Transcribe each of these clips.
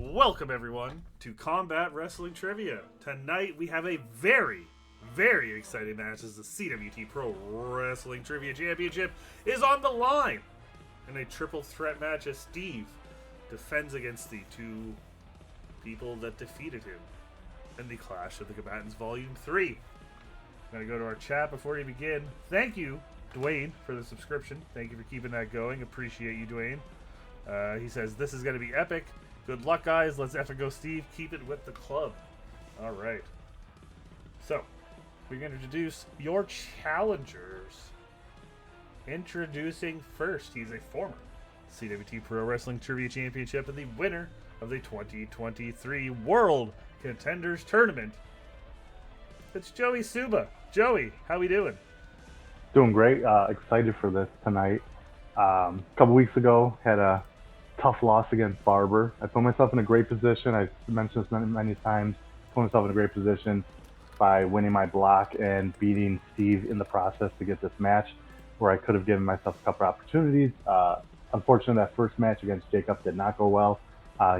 Welcome, everyone, to Combat Wrestling Trivia. Tonight, we have a very, very exciting match as the CWT Pro Wrestling Trivia Championship is on the line. In a triple threat match as Steve defends against the two people that defeated him in the Clash of the Combatants Volume 3. I'm going to go to our chat before we begin. Thank you, Dwayne, for the subscription. Thank you for keeping that going. Appreciate you, Dwayne. He says, this is going to be epic. Good luck, guys. Let's effing go, Steve. Keep it with the club. All right. So, we're going to introduce your challengers. Introducing first, he's a former CWT Pro Wrestling Trivia Championship and the winner of the 2023 World Contenders Tournament. It's Joey Suba. Joey, how we doing? Doing great. Excited for this tonight. A couple weeks ago, had a tough loss against Barber. I put myself in a great position. I've mentioned this many times. Put myself in a great position by winning my block and beating Steve in the process to get this match, where I could have given myself a couple opportunities. Unfortunately, that first match against Jacob did not go well.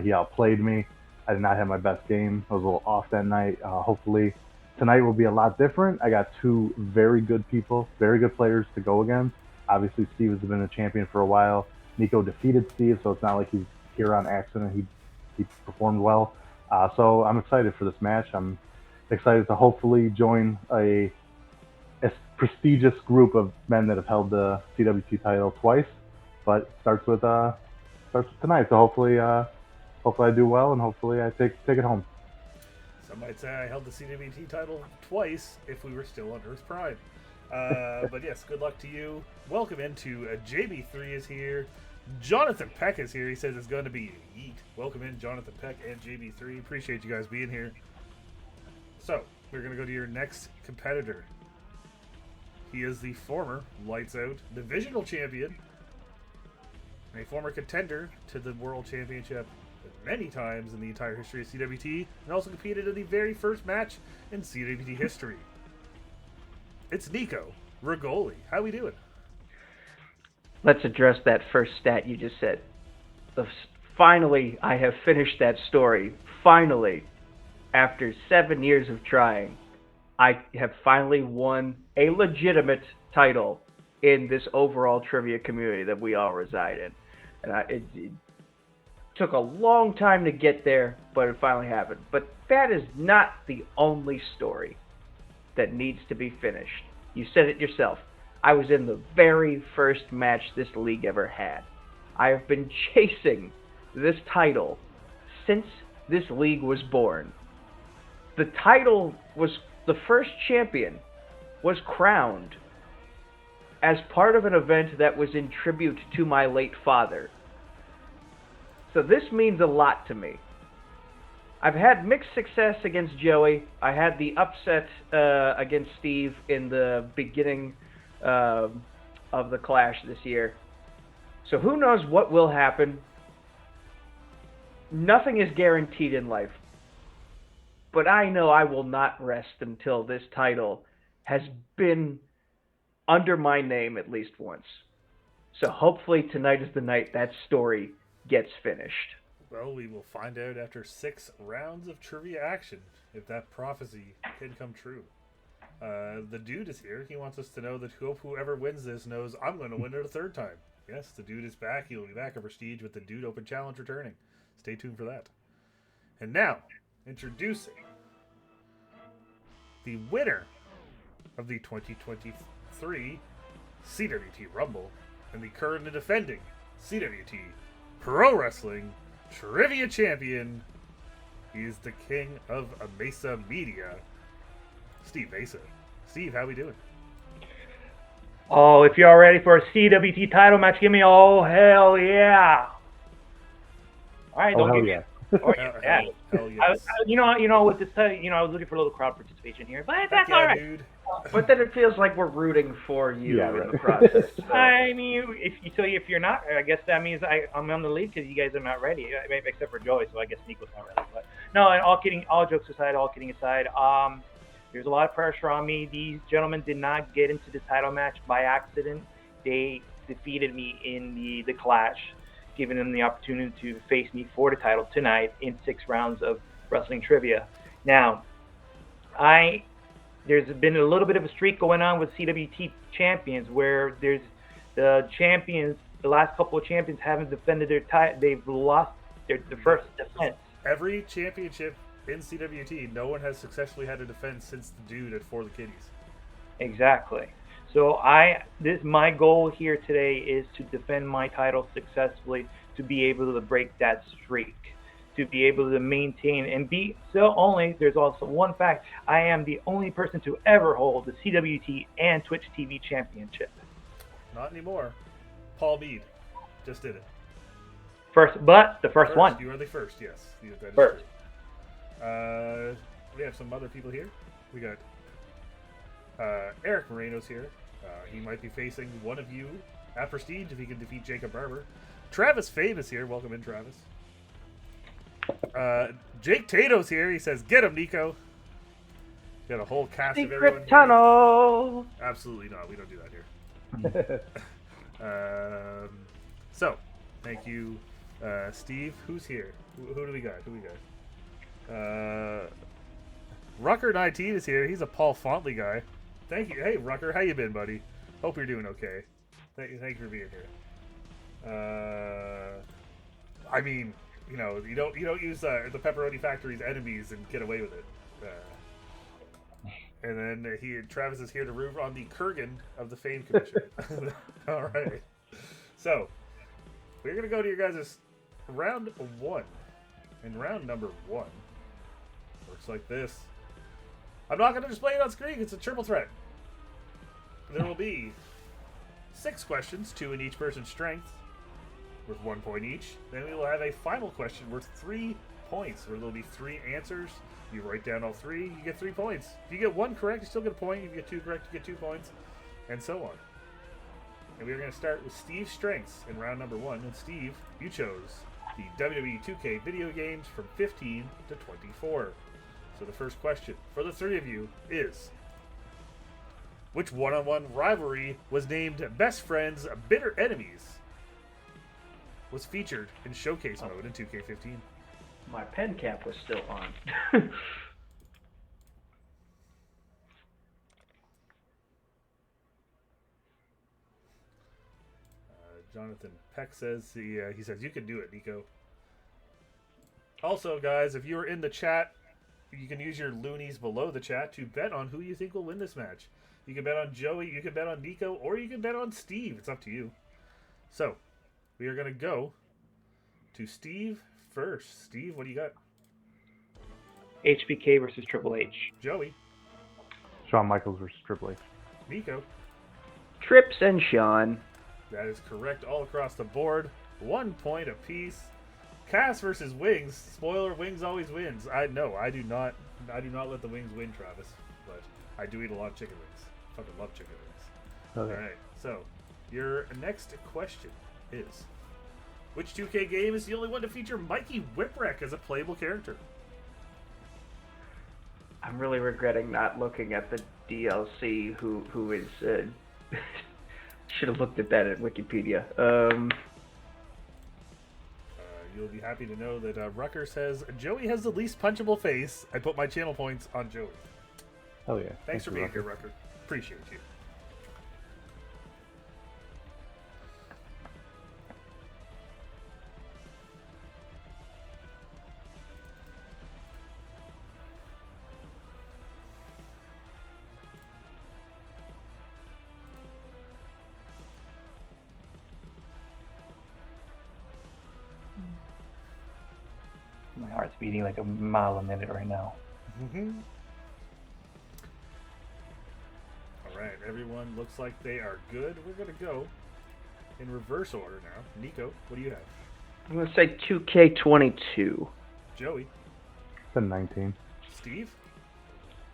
He outplayed me. I did not have my best game. I was a little off that night. Hopefully, tonight will be a lot different. I got two very good people, very good players to go against. Obviously, Steve has been a champion for a while. Nico defeated Steve, so it's not like he's here on accident. He performed well. So I'm excited for this match. I'm excited to hopefully join a prestigious group of men that have held the CWT title twice. But starts with tonight. So hopefully I do well, and hopefully I take it home. Some might say I held the CWT title twice if we were still on Earth Prime. But yes, good luck to you. Welcome into JB3 is here. Jonathan Peck is here. He says it's going to be Yeet. Welcome in, Jonathan Peck and JB3. Appreciate you guys being here. So, we're going to go to your next competitor. He is the former Lights Out Divisional Champion, a former contender to the World Championship many times in the entire history of CWT, and also competed in the very first match in CWT history. It's Nico Rigoli. How we doing? Let's address that first stat you just said. Finally, I have finished that story. Finally, after 7 years of trying, I have finally won a legitimate title in this overall trivia community that we all reside in. And it took a long time to get there, but it finally happened. But that is not the only story that needs to be finished. You said it yourself. I was in the very first match this league ever had. I have been chasing this title since this league was born. The title was, the first champion was crowned as part of an event that was in tribute to my late father. So this means a lot to me. I've had mixed success against Joey. I had the upset against Steve in the beginning of the Clash this year. So who knows what will happen. Nothing is guaranteed in life. But I know I will not rest until this title has been under my name at least once. So hopefully tonight is the night that story gets finished. Well, we will find out after 6 rounds of trivia action if that prophecy can come true. The dude is here. He wants us to know that whoever wins this knows I'm going to win it a third time. Yes, the dude is back. He'll be back at Prestige with the Dude Open Challenge returning. Stay tuned for that. And now, introducing the winner of the 2023 CWT Rumble and the current and defending CWT Pro Wrestling Trivia Champion. He is the king of Mesa Media, Steve Mesa. Steve, how we doing? Oh, if you're ready for a CWT title match, give me oh hell yeah! All right, don't give me. Yeah. Oh, yeah. Hell yes. You know, with this, I was looking for a little crowd participation here, but that's all right. Dude. But then it feels like we're rooting for you Yeah, in right. the process. So. I mean, if you're not, I guess that means I'm on the lead because you guys are not ready, except for Joey. So I guess Nico's not ready. But no, and all jokes aside, all kidding aside, there's a lot of pressure on me. These gentlemen did not get into the title match by accident. They defeated me in the Clash. giving them the opportunity to face me for the title tonight in 6 rounds of wrestling trivia. Now, there's been a little bit of a streak going on with CWT champions where there's the champions, the last couple of champions haven't defended their title. They've lost the first defense. Every championship in CWT, no one has successfully had a defense since the dude at For the Kiddies. Exactly. So my goal here today is to defend my title successfully, to be able to break that streak, to be able to maintain and be so only. There's also one fact: I am the only person to ever hold the CWT and Twitch TV championship. Not anymore. Paul Mead just did it. The first one. You are the first, yes. That is First. true. We have some other people here. We got Eric Moreno's here. He might be facing one of you at Prestige if he can defeat Jacob Barber. Travis Fabe is here. Welcome in, Travis. Jake Tato's here. He says, "Get him, Nico." Got a whole cast of everyone Secret tunnel. Here. Absolutely not. We don't do that here. So, thank you, Steve. Who's here? Who do we got? Rucker 19 is here. He's a Paul Fontley guy. Thank you. Hey, Rucker, how you been, buddy? Hope you're doing okay. Thank you for being here. I mean, you don't use the Pepperoni Factory's enemies and get away with it. And then Travis is here to root on the Kurgan of the Fame Commission. All right. So we're gonna go to your guys' round 1, and round number 1 works like this. I'm not gonna display it on screen. It's a triple threat. There will be 6 questions, 2 in each person's strength, worth 1 point each. Then we will have a final question worth 3 points, where there will be 3 answers. You write down all 3, you get 3 points. If you get 1 correct, you still get a point. If you get 2 correct, you get 2 points, and so on. And we're going to start with Steve's strengths in round number 1. And Steve, you chose the WWE 2K video games from 15 to 24. So the first question for the 3 of you is: which one-on-one rivalry was named Best Friends, Bitter Enemies? Was featured in Showcase mode in 2K15. My pen cap was still on. Jonathan Peck says he says you can do it, Nico. Also, guys, if you're in the chat, you can use your loonies below the chat to bet on who you think will win this match. You can bet on Joey, you can bet on Nico, or you can bet on Steve. It's up to you. So, we are going to go to Steve first. Steve, what do you got? HBK versus Triple H. Joey. Shawn Michaels versus Triple H. Nico. Trips and Sean. That is correct all across the board. 1 point apiece. Cass versus Wings. Spoiler: Wings always wins. I do not let the Wings win, Travis. But I do eat a lot of chicken wings. Fucking love chicken wings. Okay. All right. So your next question is: which 2K game is the only one to feature Mikey Whipwreck as a playable character? I'm really regretting not looking at the DLC. Who is? Should have looked at that at Wikipedia. You'll be happy to know that Rucker says Joey has the least punchable face. I put my channel points on Joey. Hell yeah. Thanks for being here, Rucker. Appreciate you. My heart's beating like a mile a minute right now. All right, everyone looks like they are good. We're going to go in reverse order now. Nico, what do you have? I'm gonna say 2K22. Joey. It's a 19. Steve.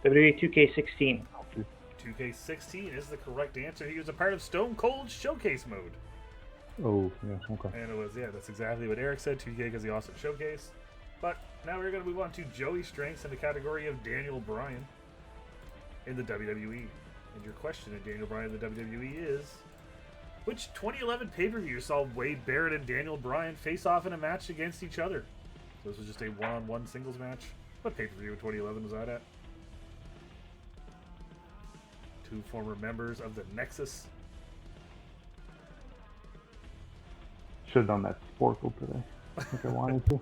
WWE 2K16. 2K16 is the correct answer. He was a part of Stone Cold Showcase mode. Oh, yeah, okay. And it was, that's exactly what Eric said, 2K because he also showcase. But now we're going to move on to Joey's strengths in the category of Daniel Bryan in the WWE. And your question in Daniel Bryan in the WWE is: Which 2011 pay-per-view saw Wade Barrett and Daniel Bryan face off in a match against each other? So this was just a one-on-one singles match. What pay-per-view in 2011 was that at? Two former members of the Nexus. Should have done that Sporkle today. I think I wanted to.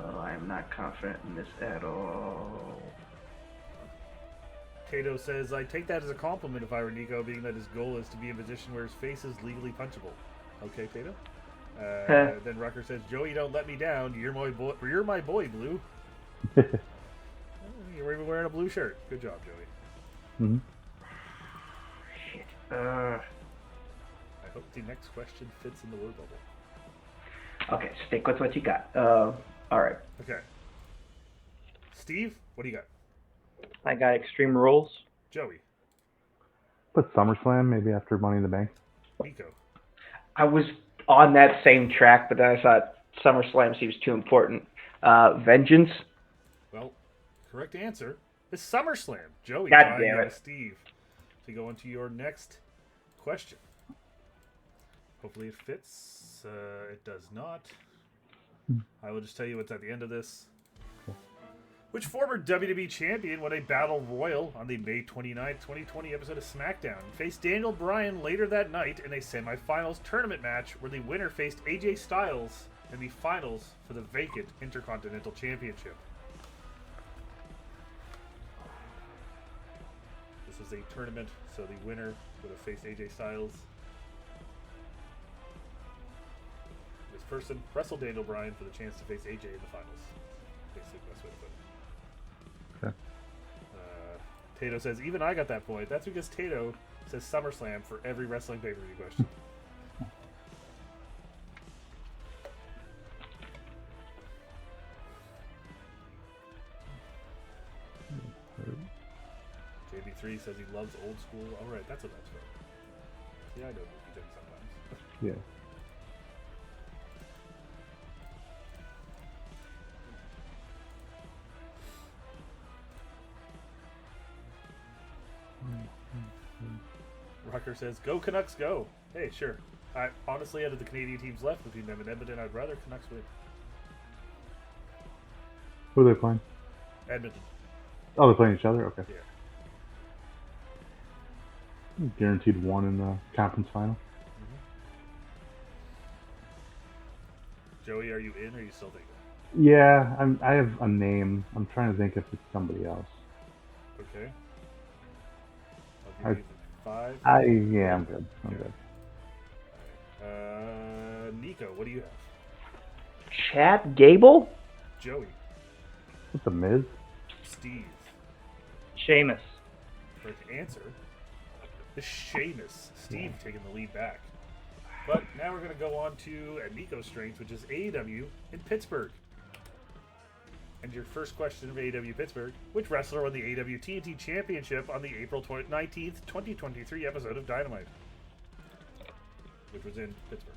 Oh, I am not confident in this at all. Tato says, I take that as a compliment if I were Nico, being that his goal is to be in a position where his face is legally punchable. Okay, Tato. Then Rucker says, Joey, don't let me down. You're my boy, Blue. You're even wearing a blue shirt. Good job, Joey. Mm-hmm. Shit. I hope the next question fits in the word bubble. Okay, stick with what you got. All right. Okay. Steve, what do you got? I got Extreme Rules. Joey. Put SummerSlam maybe after Money in the Bank. Nico. I was on that same track, but then I thought SummerSlam seems too important. Vengeance. Well, correct answer is SummerSlam. Joey. God tying damn in it. with Steve. To go into your next question. Hopefully it fits. It does not. I will just tell you what's at the end of this. Which former WWE champion won a battle royal on the May 29th, 2020 episode of SmackDown and faced Daniel Bryan later that night in a semifinals tournament match where the winner faced AJ Styles in the finals for the vacant Intercontinental Championship? This was a tournament, so the winner would have faced AJ Styles. This person wrestled Daniel Bryan for the chance to face AJ in the finals. Basically, the best way to put it. Okay. Tato says, even I got that point. That's because Tato says SummerSlam for every wrestling pay-per-view question. JB3 says he loves old school. All right, that's what that's from. Yeah, I know movie things sometimes. Yeah. Rucker says, go Canucks, go. Hey, sure. I honestly, out of the Canadian teams left between them and Edmonton, I'd rather Canucks win. Who are they playing? Edmonton. Oh, they're playing each other? Okay. Yeah. Guaranteed one in the conference final. Joey, are you in or are you still thinking? Yeah, I have a name. I'm trying to think if it's somebody else. Okay. I'll give you 5. I'm good. I'm Okay. good. Nico, what do you have? Chad Gable? Joey. What's a Miz? Steve. Sheamus. Correct answer is Sheamus. Steve taking the lead back. But now we're going to go on to Nico's strength, which is AEW in Pittsburgh. And your first question of AEW Pittsburgh, which wrestler won the AEW TNT Championship on the April 19th, 2023 episode of Dynamite? Which was in Pittsburgh.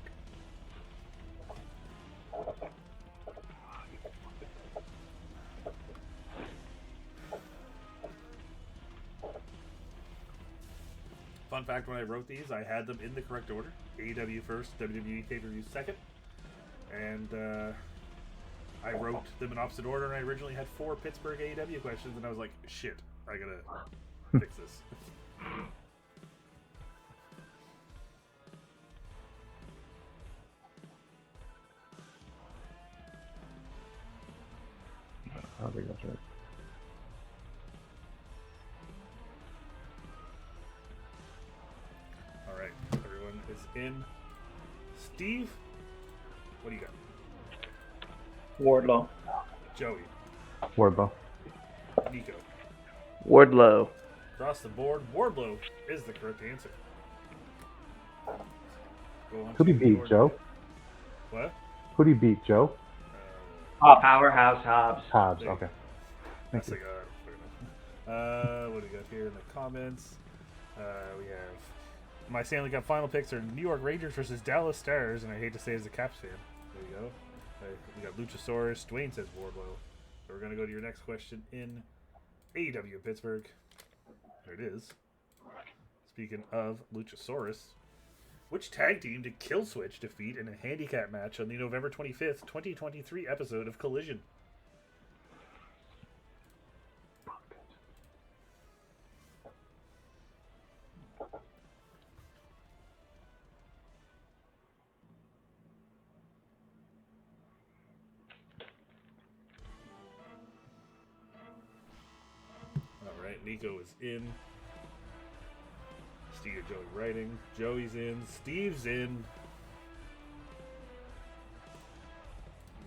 Fun fact, when I wrote these, I had them in the correct order. AEW first, WWE pay-per-view second. And I wrote them in opposite order, and I originally had 4 Pittsburgh AEW questions, and I was like, shit, I gotta fix this. I don't think that's right. Alright, everyone is in. Steve, what do you got? Wardlow. Joey, Wardlow. Nico. Wardlow. Across the board, Wardlow is the correct answer. Go on Who do to you beat, your- Joe? What? Who do you beat, Joe? Powerhouse Hobbs. Hobbs. There you Okay. go. Thank That's you. like, fair enough. What do we got here in the comments? We have my Stanley Cup final picks are New York Rangers versus Dallas Stars, and I hate to say as a Caps fan. There you go. We got Luchasaurus. Dwayne says Wardlow. So we're going to go to your next question in AEW Pittsburgh. There it is. Speaking of Luchasaurus, which tag team did Killswitch defeat in a handicap match on the November 25th, 2023 episode of Collision? All right, Nico is in. Steve and Joey writing. Joey's in. Steve's in.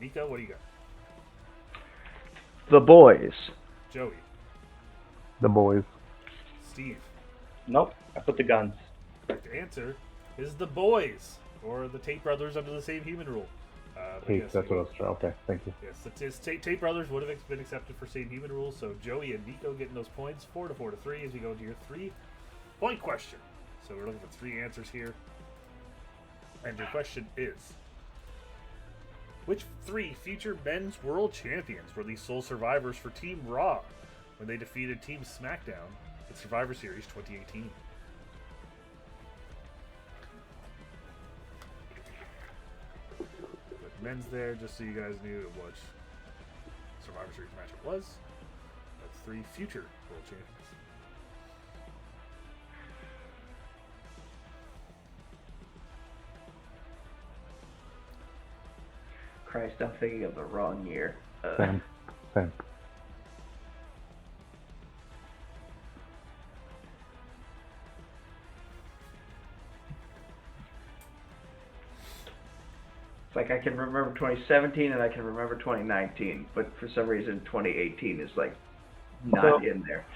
Nico, what do you got? The Boys. Joey. The Boys. Steve. Nope. I put the Guns. The answer is the Boys, or the Tate Brothers under the same human rule. But Hey, yes, that's what I was trying. Okay, thank you. Yes, Tate Brothers would have been accepted for same human rules, so Joey and Nico getting those points, 4-3 as we go to your 3-point question. So we're looking for 3 answers here. And your question is, which 3 future men's world champions were the sole survivors for Team Raw when they defeated Team SmackDown in Survivor Series 2018? With men's there, just so you guys knew what Survivor Series match it was. That's 3 future world champions. Christ, I'm thinking of the wrong year. Same. Same. It's like I can remember 2017 and I can remember 2019, but for some reason 2018 is like not in there.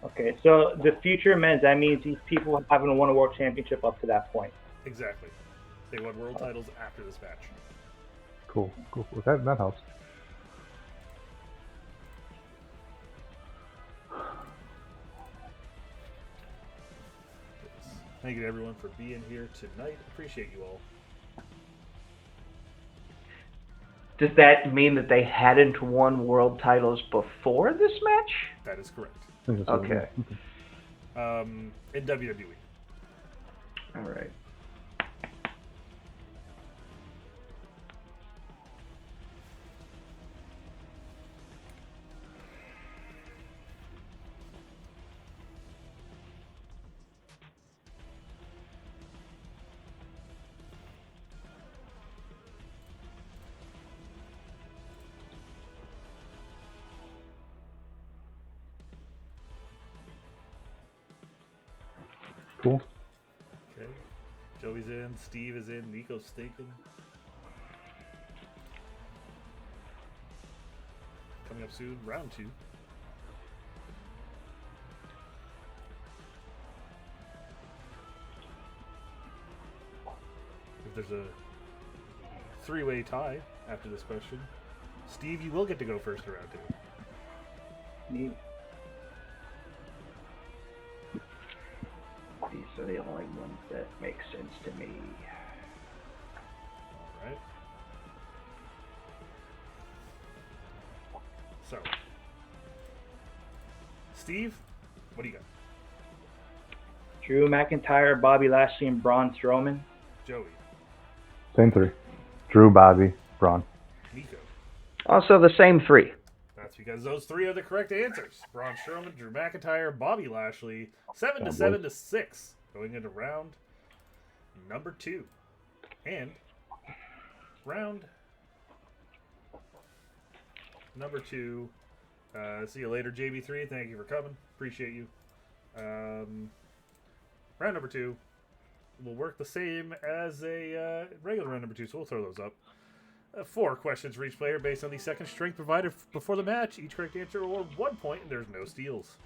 Okay, so the future men's, that means these people haven't won a world championship up to that point. Exactly. They won world titles after this match. Cool. Cool. Well, that helps. Thank you to everyone for being here tonight. Appreciate you all. Does that mean that they hadn't won world titles before this match? That is correct. I think that's what it Okay. is. In WWE. All right. Cool. Okay. Joey's in. Steve is in. Nico's thinking. Coming up soon, round 2. If there's a 3-way tie after this question, Steve, you will get to go first in round 2. These are the only ones that make sense to me. All right. So, Steve, what do you got? Drew McIntyre, Bobby Lashley, and Braun Strowman. Joey, Same 3. Drew, Bobby, Braun. Nico. Also the same 3. That's because those 3 are the correct answers. Braun Strowman, Drew McIntyre, Bobby Lashley, 7 to 7 to 6, going into round number 2. And round number 2. See you later, JB3. Thank you for coming. Appreciate you. Round number 2 will work the same as a regular round number 2, so we'll throw those up. 4 questions for each player based on the second strength provided before the match. Each correct answer will award 1 point, and there's no steals.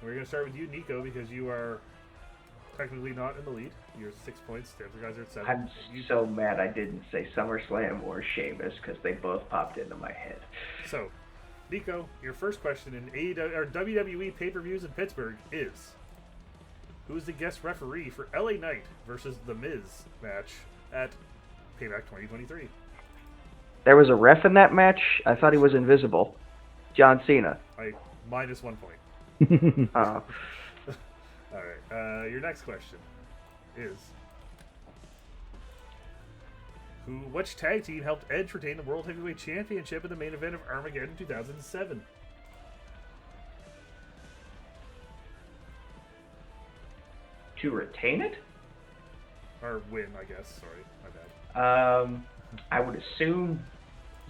We're going to start with you, Nico, because you are technically not in the lead. You're 6 points. The other guys are at 7. I'm so mad I didn't say SummerSlam or Sheamus because they both popped into my head. So, Nico, your first question in WWE pay-per-views in Pittsburgh is: who is the guest referee for LA Knight versus The Miz match at Payback 2023? There was a ref in that match? I thought he was invisible. John Cena. Minus 1 point. Oh. All right. Your next question is: which tag team helped Edge retain the World Heavyweight Championship in the main event of Armageddon 2007? To retain it? Or win, I guess. Sorry, my bad. I would assume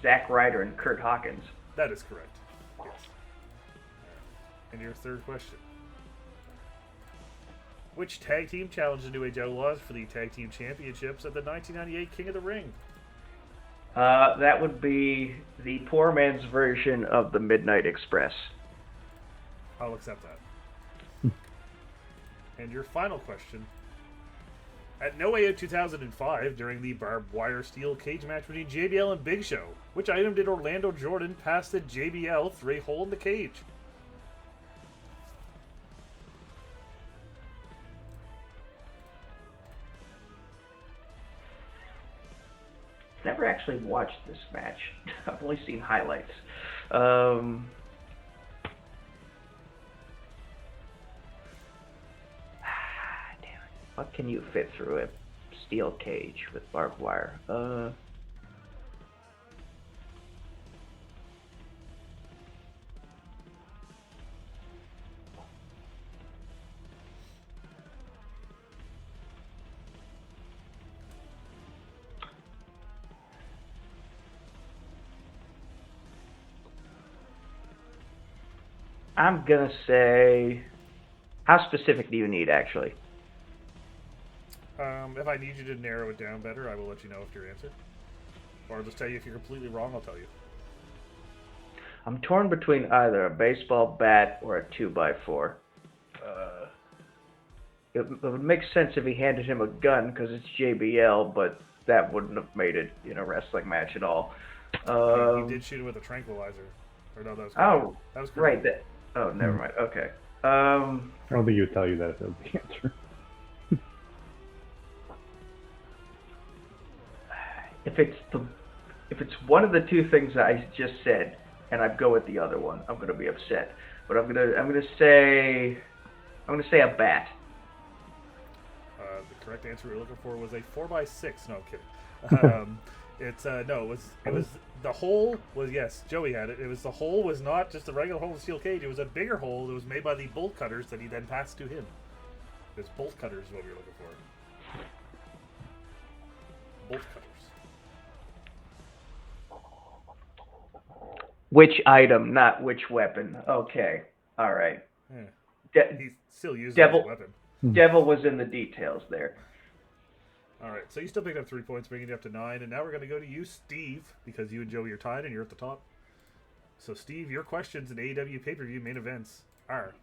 Zack Ryder and Kurt Hawkins. That is correct. Yes. And your third question: which tag team challenged the New Age Outlaws for the Tag Team Championships at the 1998 King of the Ring? That would be the poor man's version of the Midnight Express. I'll accept that. And your final question: at No Way Out 2005, during the barbed wire steel cage match between JBL and Big Show, which item did Orlando Jordan pass the JBL through a hole in the cage? Never actually watched this match. I've only seen highlights. Damn it. What can you fit through a steel cage with barbed wire? I'm gonna say, how specific do you need, actually? If I need you to narrow it down better, I will let you know if your answer. Or I'll just tell you if you're completely wrong, I'll tell you. I'm torn between either a baseball bat or a 2x4. It would make sense if he handed him a gun because it's JBL, but that wouldn't have made it in a wrestling match at all. He did shoot him with a tranquilizer. Or no, that was correct. Oh, that was correct. Right. Oh, never mind. Okay. I don't think he would tell you that if that was the answer. If it's one of the two things that I just said, and I go with the other one, I'm gonna be upset. But I'm gonna say a bat. The correct answer we were looking for was a 4x6. No, I'm kidding. It was the hole was, yes, Joey had it. It was the hole was not just a regular hole in the steel cage. It was a bigger hole that was made by the bolt cutters that he then passed to him. It's bolt cutters is what we were looking for. Bolt cutters. Which item, not which weapon. Okay. All right. Yeah. He's still using his weapon. Devil was in the details there. All right, so you still picked up 3 points, bringing you up to 9, and now we're going to go to you, Steve, because you and Joey are tied, and you're at the top. So, Steve, your questions in AEW pay-per-view main events are: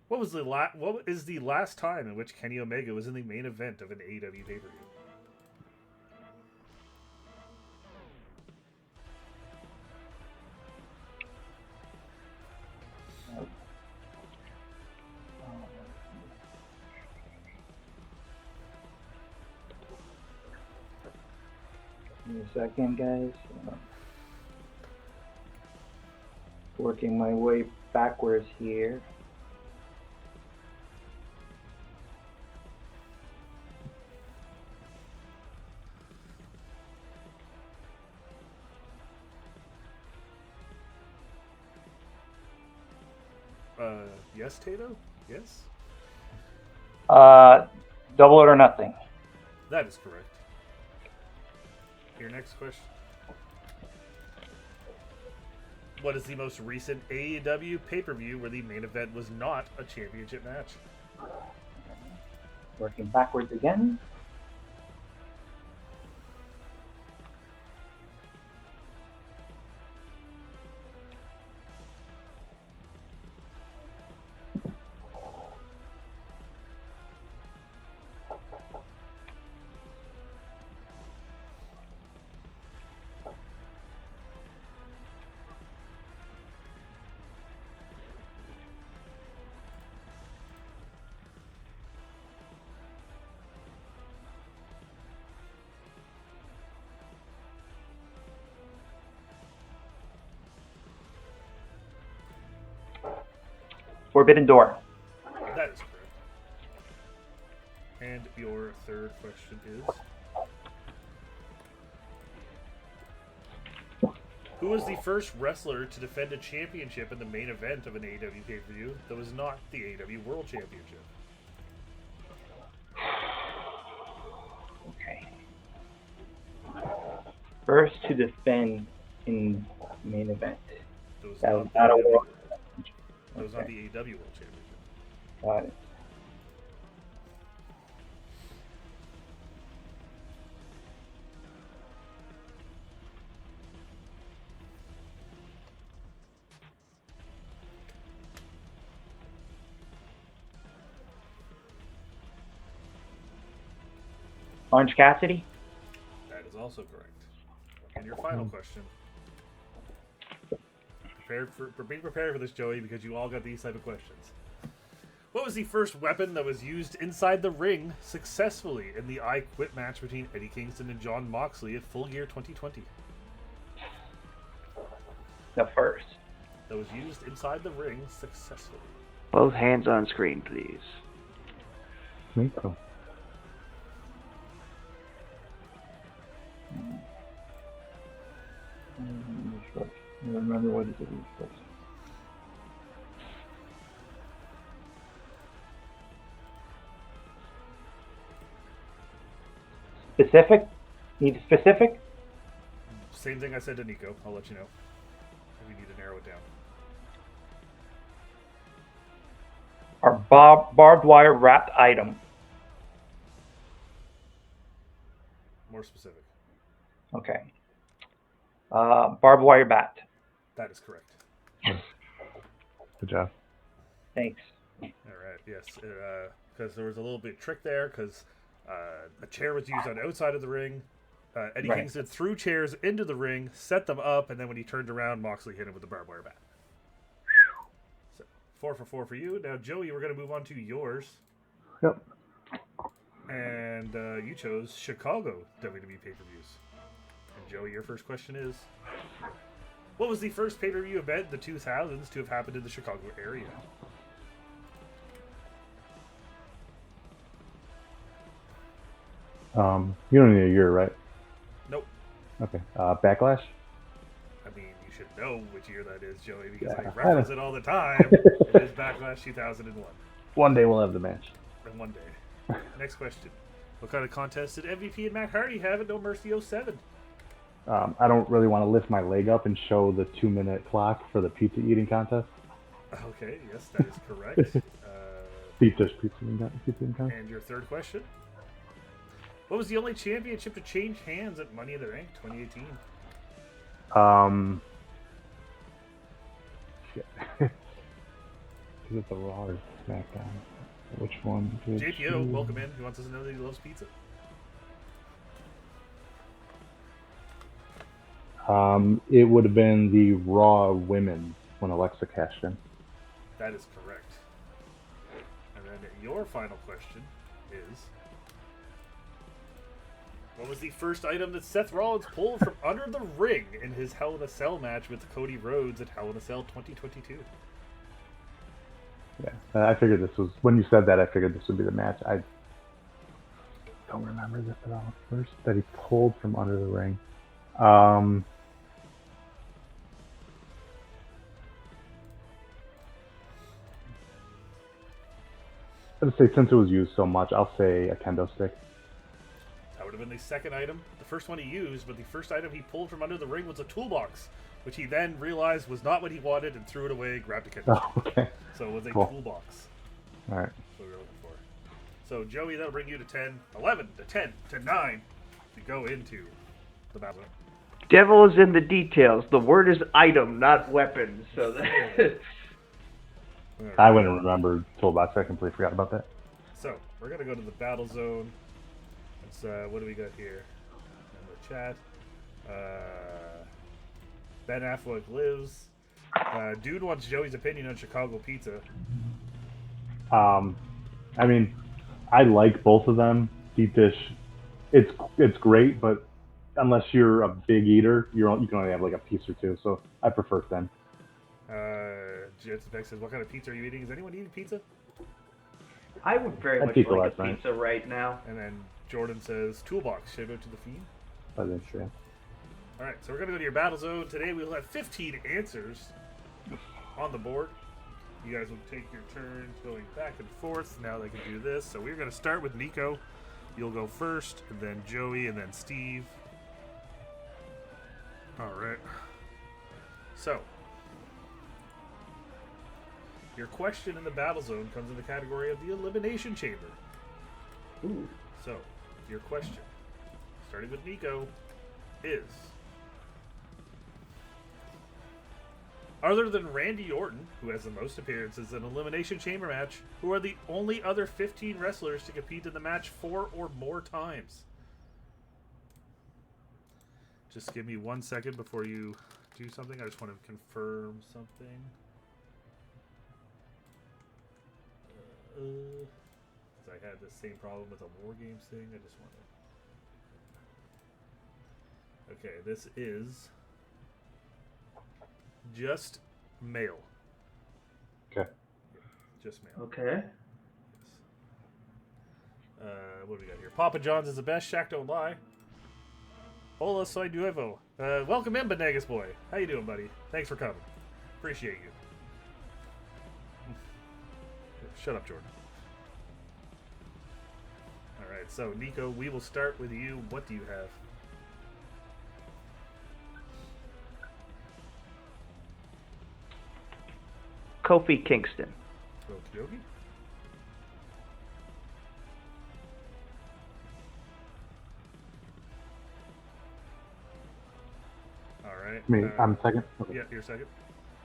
what is the last time in which Kenny Omega was in the main event of an AEW pay-per-view? Give me a second, guys. Working my way backwards here. Yes, Tato? Yes? Double It or Nothing. That is correct. Your next question. What is the most recent AEW pay-per-view where the main event was not a championship match? Working backwards again. Forbidden Door. That is correct. And your third question is... Who was the first wrestler to defend a championship in the main event of an AEW pay-per-view that was not the AEW World Championship? Okay. First to defend in main event. That was That not was the not a AEW world. That was not Okay. the AEW World Championship. Got it. Orange Cassidy. That is also correct. And your final question. Be prepared for this, Joey, because you all got these type of questions. What was the first weapon that was used inside the ring successfully in the I Quit match between Eddie Kingston and Jon Moxley at Full Gear 2020? The first. That was used inside the ring successfully. Both hands on screen, please. Nico. I don't remember what it is first. Specific? Need specific? Same thing I said to Nico. I'll let you know if we need to narrow it down. Our barbed wire wrapped item. More specific. Okay. Barbed wire bat. That is correct. Good job. Thanks. All right. Yes. Because there was a little bit of trick there because a chair was used on the outside of the ring. Eddie Right. Kingston threw chairs into the ring, set them up, and then when he turned around, Moxley hit him with the barbed wire bat. So 4 for 4 for you. Now, Joey, we're going to move on to yours. Yep. And you chose Chicago WWE pay-per-views. And Joey, your first question is, what was the first pay-per-view event in the 2000s to have happened in the Chicago area? You don't need a year, right? Nope. Okay. Backlash? I mean, you should know which year that is, Joey, because Yeah. I reference it all the time. It is Backlash 2001. One day we'll have the match. And one day. Next question. What kind of contest did MVP and Matt Hardy have at No Mercy 07? I don't really want to lift my leg up and show the 2-minute clock for the pizza eating contest. Okay, yes, that is correct. Pizza eating contest. And your third question? What was the only championship to change hands at Money in the Bank 2018? Shit. Is it the Raw or SmackDown? Which one? JPO, welcome in. He wants us to know that he loves pizza. It would have been the Raw Women when Alexa cashed in. That is correct. And then your final question is, what was the first item that Seth Rollins pulled from under the ring in his Hell in a Cell match with Cody Rhodes at Hell in a Cell 2022? Yeah, I figured this was, when you said that, I figured this would be the match. I don't remember this at all. First that he pulled from under the ring. I'd say since it was used so much, I'll say a kendo stick. That would have been the second item. The first one he used, but the first item he pulled from under the ring was a toolbox which he then realized was not what he wanted and threw it away, grabbed a kitchen Oh, chair. okay. So it was a Cool. toolbox. All right. That's what we were looking for. So, Joey, that'll bring you to 10, 11, to 10, to 9 to go into the battle. Devil is in the details. The word is item, not weapon. So that I wouldn't remember toolbox. I completely forgot about that. So, we're going to go to the battle zone. Let's, what do we got here in the chat? Ben Affleck lives. Dude wants Joey's opinion on Chicago pizza. I mean, I like both of them. Deep dish, it's great, but unless you're a big eater, you can only have like a piece or two. So I prefer thin. Jetson Beck says, "What kind of pizza are you eating? Is anyone eating pizza?" I would very I'd much pizza like last a night. pizza right now. And then Jordan says, "Toolbox, shout out to the Fiend." I think sure. All right, so we're gonna go to your battle zone today. We'll have 15 answers on the board. You guys will take your turns going back and forth. Now they can do this. So we're gonna start with Nico. You'll go first, and then Joey, and then Steve. All right. So your question in the battle zone comes in the category of the Elimination Chamber. Ooh. So your question, starting with Nico, is: other than Randy Orton, who has the most appearances in an Elimination Chamber match, who are the only other 15 wrestlers to compete in the match 4 or more times? Just give me 1 second before you do something. I just want to confirm something. 'Cause I had the same problem with the War Games thing. I just want to... Okay, this is just male. Okay. Just male. Okay. What do we got here? Papa John's is the best. Shaq don't lie. Hola, soy nuevo. Welcome in, Benegas boy. How you doing, buddy? Thanks for coming. Appreciate you. Shut up, Jordan. All right, so Nico, we will start with you. What do you have? Kofi Kingston. Okie dokie. All right. Me, I'm second. Okay. Yeah, you're second.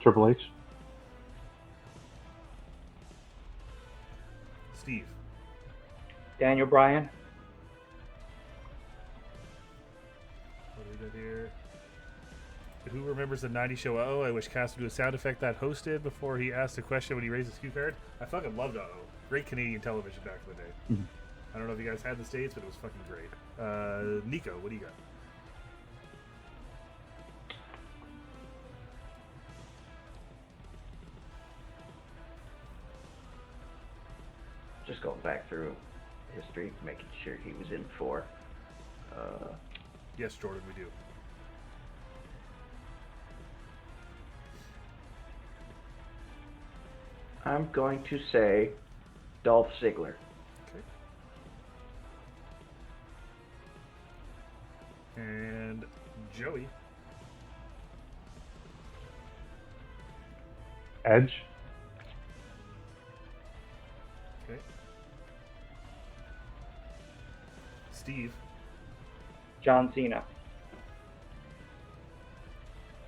Triple H. Steve. Daniel Bryan. What do we got here? Who remembers the 90s show Uh-Oh? I wish Cass would do a sound effect that host did before he asked a question when he raised his cue card. I fucking loved Uh-Oh. Great Canadian television back in the day. Mhm. I don't know if you guys had the States, but it was fucking great. Nico, what do you got? Just going back through history, making sure he was in 4. Yes, Jordan, we do. I'm going to say Dolph Ziggler. Okay. And Joey. Edge. Okay. Steve. John Cena.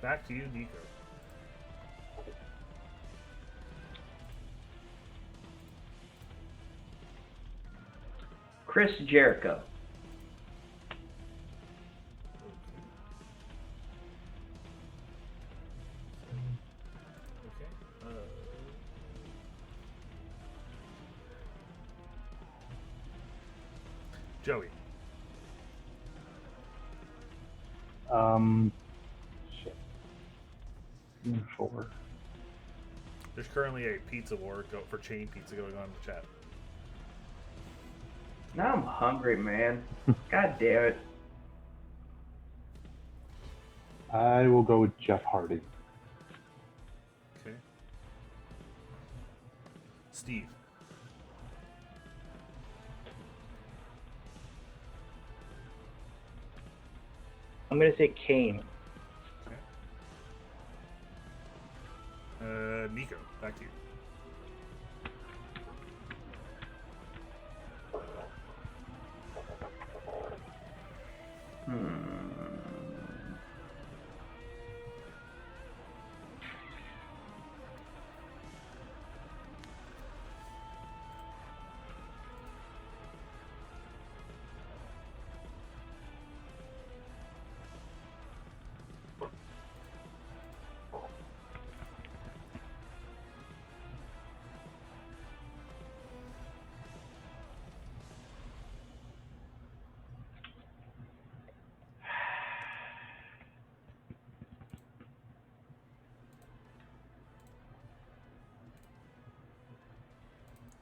Back to you, Nico. Chris Jericho. Okay. Joey. Shit. 4. There's currently a pizza war for chain pizza going on in the chat. Now I'm hungry, man. God damn it. I will go with Jeff Hardy. Okay. Steve. I'm gonna say Kane. Okay. Back to you.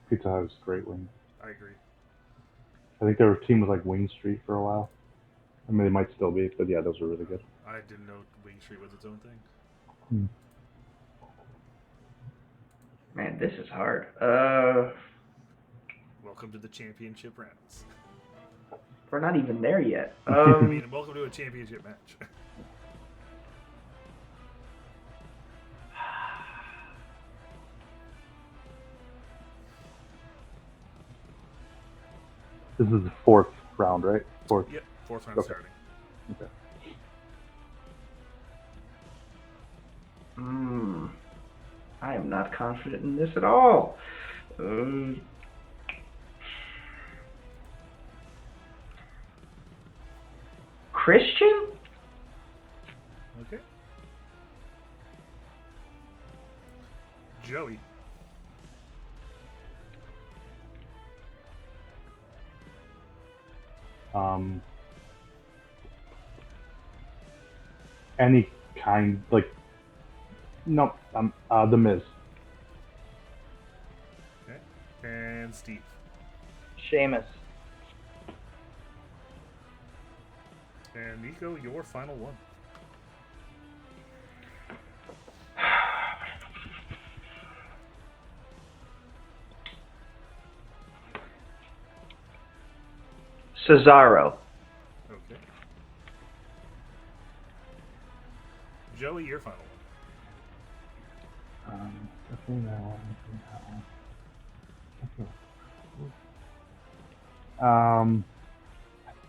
Pizza Hut is great wings. I agree. I think they were teamed with like Wing Street for a while. I mean, they might still be, but yeah, those were really good. I didn't know Wing Street was its own thing. Man, this is hard. Welcome to the championship rounds. We're not even there yet. I mean, welcome to a championship match. This is the fourth round, right? Fourth. Yep, fourth round Okay. starting. Okay. I am not confident in this at all. Christian? Okay. Joey. Any kind, like, nope, The Miz. Okay. And Steve. Sheamus. And Nico, your final one. Cesaro. Okay. Joey, your final one. Definitely that one. I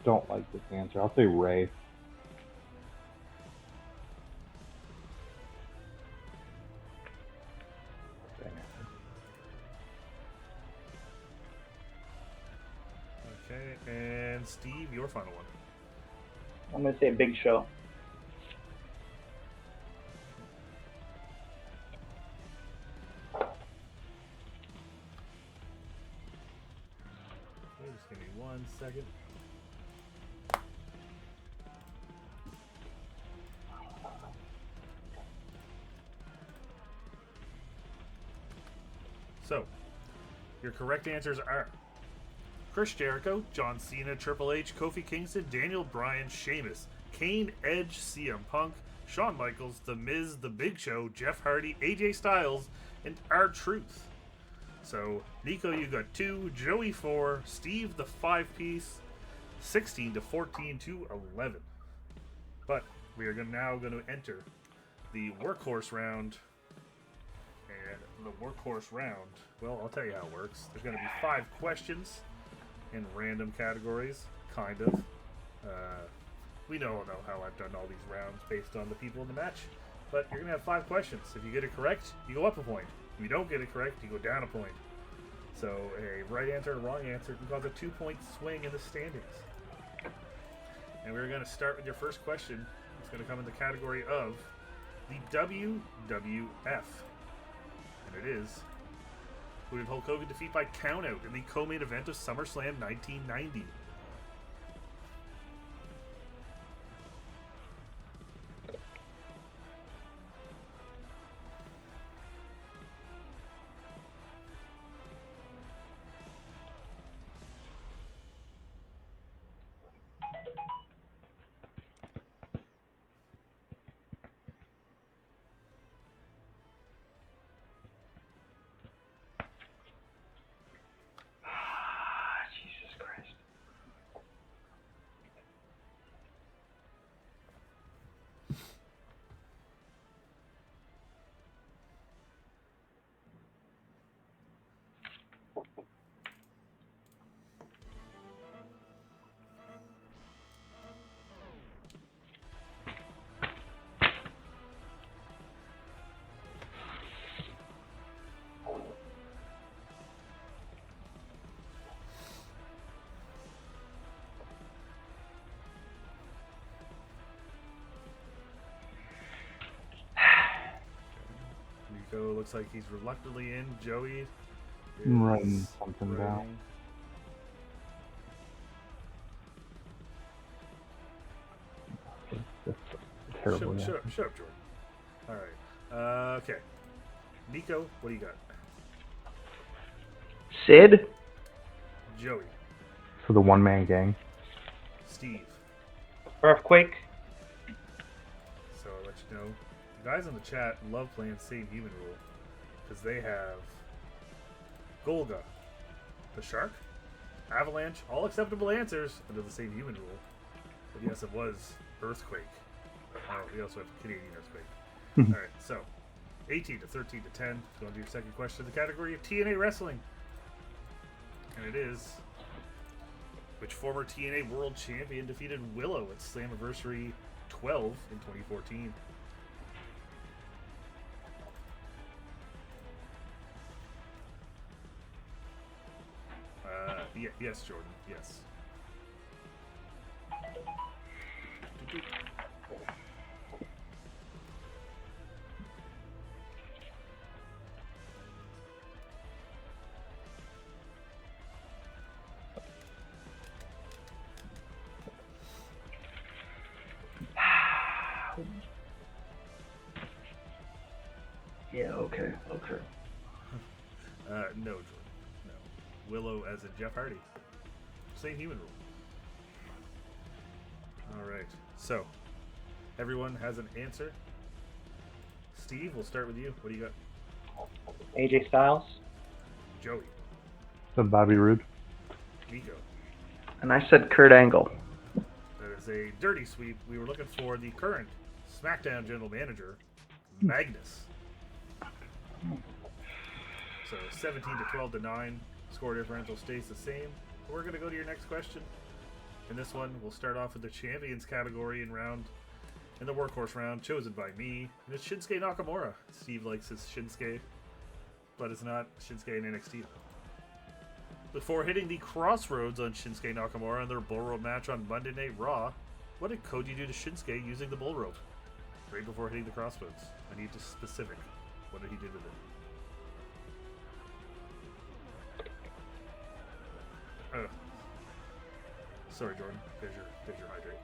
don't like this answer. I'll say Ray. Okay. And Steve, your final one. I'm going to say Big Show. Okay, just give me 1 second. So, your correct answers are Chris Jericho, John Cena, Triple H, Kofi Kingston, Daniel Bryan, Sheamus, Kane, Edge, CM Punk, Shawn Michaels, The Miz, The Big Show, Jeff Hardy, AJ Styles, and R-Truth. So, Nico, you got 2, Joey 4, Steve the 5-piece, 16 to 14 to 11. But we are now going to enter the workhorse round. And the workhorse round, well, I'll tell you how it works. There's going to be 5 questions in random categories, kind of. We don't know how I've done all these rounds based on the people in the match, but you're going to have 5 questions. If you get it correct, you go up a point. If you don't get it correct, you go down a point. So a right answer or wrong answer can cause a 2-point swing in the standings. And we're going to start with your first question. It's going to come in the category of the WWF. And it is, who did Hulk Hogan defeat by countout in the co-main event of SummerSlam 1990? Jesus Christ. Nico looks like he's reluctantly in. Joey I'm writing is something writing. down. That's terrible. Shut up, Jordan. All right. Okay. Nico, what do you got? Sid? Joey, So the one-man gang. Steve. Earthquake. So I'll let you know. The guys in the chat love playing Same Human Rule because they have Golga, the Shark, Avalanche, all acceptable answers under the Same Human Rule. But yes, it was Earthquake. Oh, we also have Canadian Earthquake. All right, so 18 to 13 to 10. Going to your second question in the category of TNA Wrestling. And it is, which former TNA World Champion defeated Willow at Slammiversary 12 in 2014? Yes, Jordan. Yes. Yeah, okay. No, Jordan. No. Willow as in Jeff Hardy. Same human rule. All right. So, everyone has an answer. Steve, we'll start with you. What do you got? AJ Styles. Joey. So Bobby Roode. Nico. And I said Kurt Angle. That is a dirty sweep. We were looking for the current SmackDown General Manager, Magnus. So 17 to 12 to 9. Score differential stays the same. We're going to go to your next question. In this one, we'll start off with the Champions category in the Workhorse round, chosen by me. And it's Shinsuke Nakamura. Steve likes his Shinsuke, but it's not Shinsuke in NXT. Before hitting the crossroads on Shinsuke Nakamura in their bull rope match on Monday Night Raw, what did Cody do to Shinsuke using the bull rope? Right before hitting the crossroads. I need to specific. What did he do with it? Sorry, Jordan. There's your hydrate.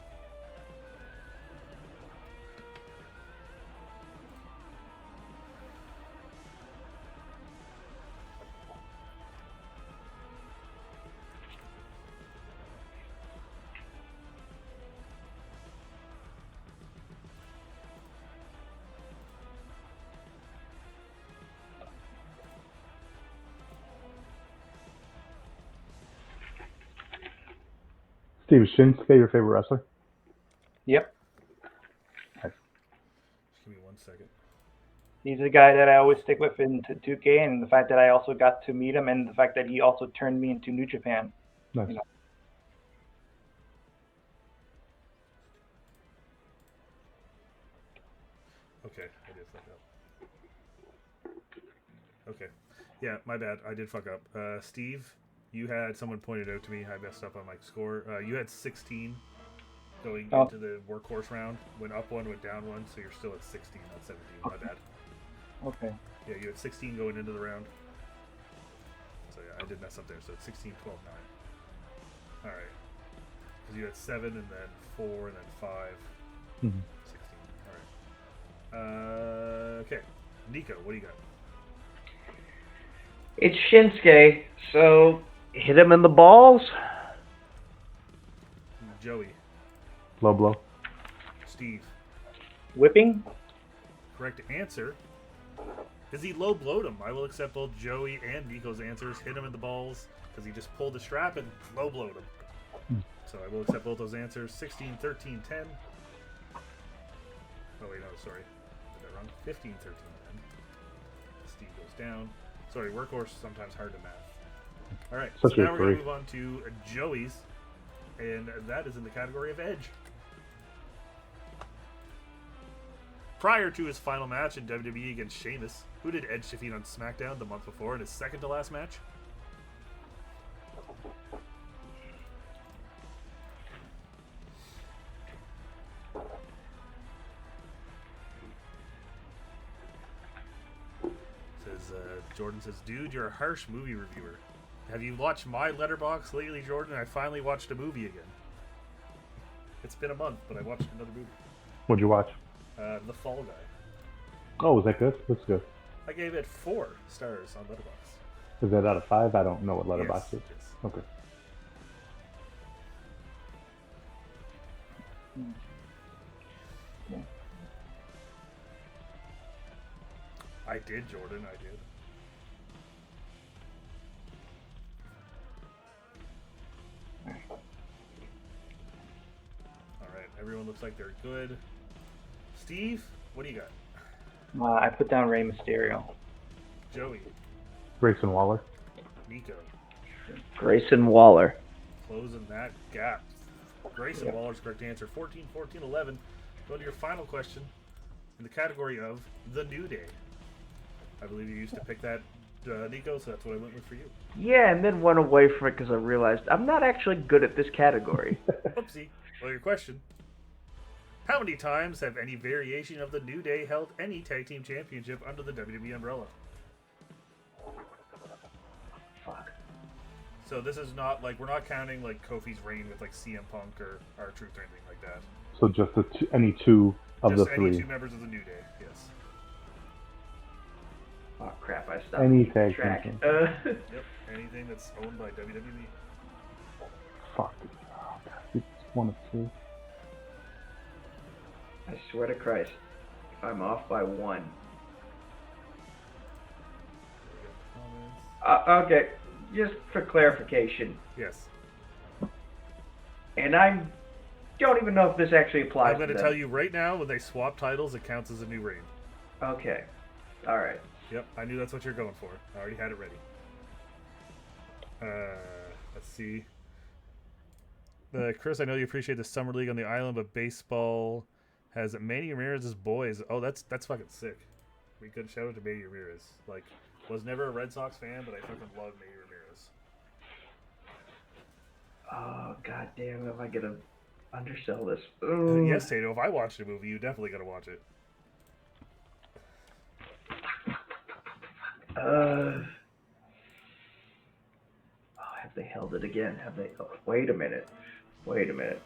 Steve, is Shinsuke your favorite wrestler? Yep. Just give me 1 second. He's a guy that I always stick with in 2K, and the fact that I also got to meet him, and the fact that he also turned me into New Japan. Nice. You know. Okay, I did fuck up. Okay. Yeah, my bad. I did fuck up. Steve, you had someone pointed out to me. I messed up on my score. You had 16 going into the Workhorse round. Went up one, went down one, so you're still at 16, not 17. My bad. Okay. Yeah, you had 16 going into the round. So yeah, I did mess up there. So it's 16, 12, 9. All right. Because you had 7 and then 4 and then 5. Mm-hmm. 16. All right. Okay. Nico, what do you got? It's Shinsuke, so hit him in the balls. Joey. Low blow. Steve. Whipping. Correct answer. Because he low blowed him. I will accept both Joey and Nico's answers. Hit him in the balls because he just pulled the strap and low blowed him. So I will accept both those answers. 16, 13, 10. Oh wait, no, sorry. Did that wrong? 15, 13, 10. Steve goes down. Sorry, Workhorse is sometimes hard to math. Alright, so Especially now we're going to three. move on to Joey's. And that is in the category of Edge. Prior to his final match in WWE against Sheamus, who did Edge defeat on SmackDown the month before in his second to last match? Jordan says, dude, you're a harsh movie reviewer. Have you watched my letterbox lately, Jordan? I finally watched a movie again. It's been a month, but I watched another movie. What'd you watch? The Fall Guy. Oh, was that good? That's good. I gave it 4 stars on Letterboxd. Is that out of 5? I don't know what letterbox is. Yes. Okay. I did, Jordan. I did. All right. Everyone looks like they're good. Steve, what do you got? I put down Rey Mysterio. Joey, Grayson Waller. Nico, Grayson Waller. closing that gap. Grayson Waller's correct answer. 14, 14, 11. Go to your final question in the category of The New Day. I believe you used to pick that, Nico, so that's what I went with for you. Yeah, and then went away from it because I realized I'm not actually good at this category. Oopsie. Well, your question. How many times have any variation of The New Day held any tag team championship under the WWE umbrella? Fuck. So this is not like, we're not counting like Kofi's reign with like CM Punk or R-Truth or anything like that. So just any two of Just the any 3. 2 members of The New Day, yes. Oh crap! I stopped. Any keeping tag track. team. Yep, anything that's owned by WWE. Fuck. Oh, God. It's 1 of 2. I swear to Christ, if I'm off by 1. Comments. Okay, just for clarification, Yes. and I don't even know if this actually applies. I'm going to them. tell you right now, when they swap titles, it counts as a new reign. Okay. All right. Yep, I knew that's what you're going for. I already had it ready. Let's see. Chris, I know you appreciate the summer league on the island, but baseball has Manny Ramirez's boys. Oh, that's fucking sick. We could shout out to Manny Ramirez. Like, was never a Red Sox fan, but I fucking love Manny Ramirez. Oh god damn! Am I gonna undersell this? Yes, Tato. If I watched a movie, you definitely gotta watch it. Oh, have they held it again? Have they? Oh, wait a minute. Wait a minute.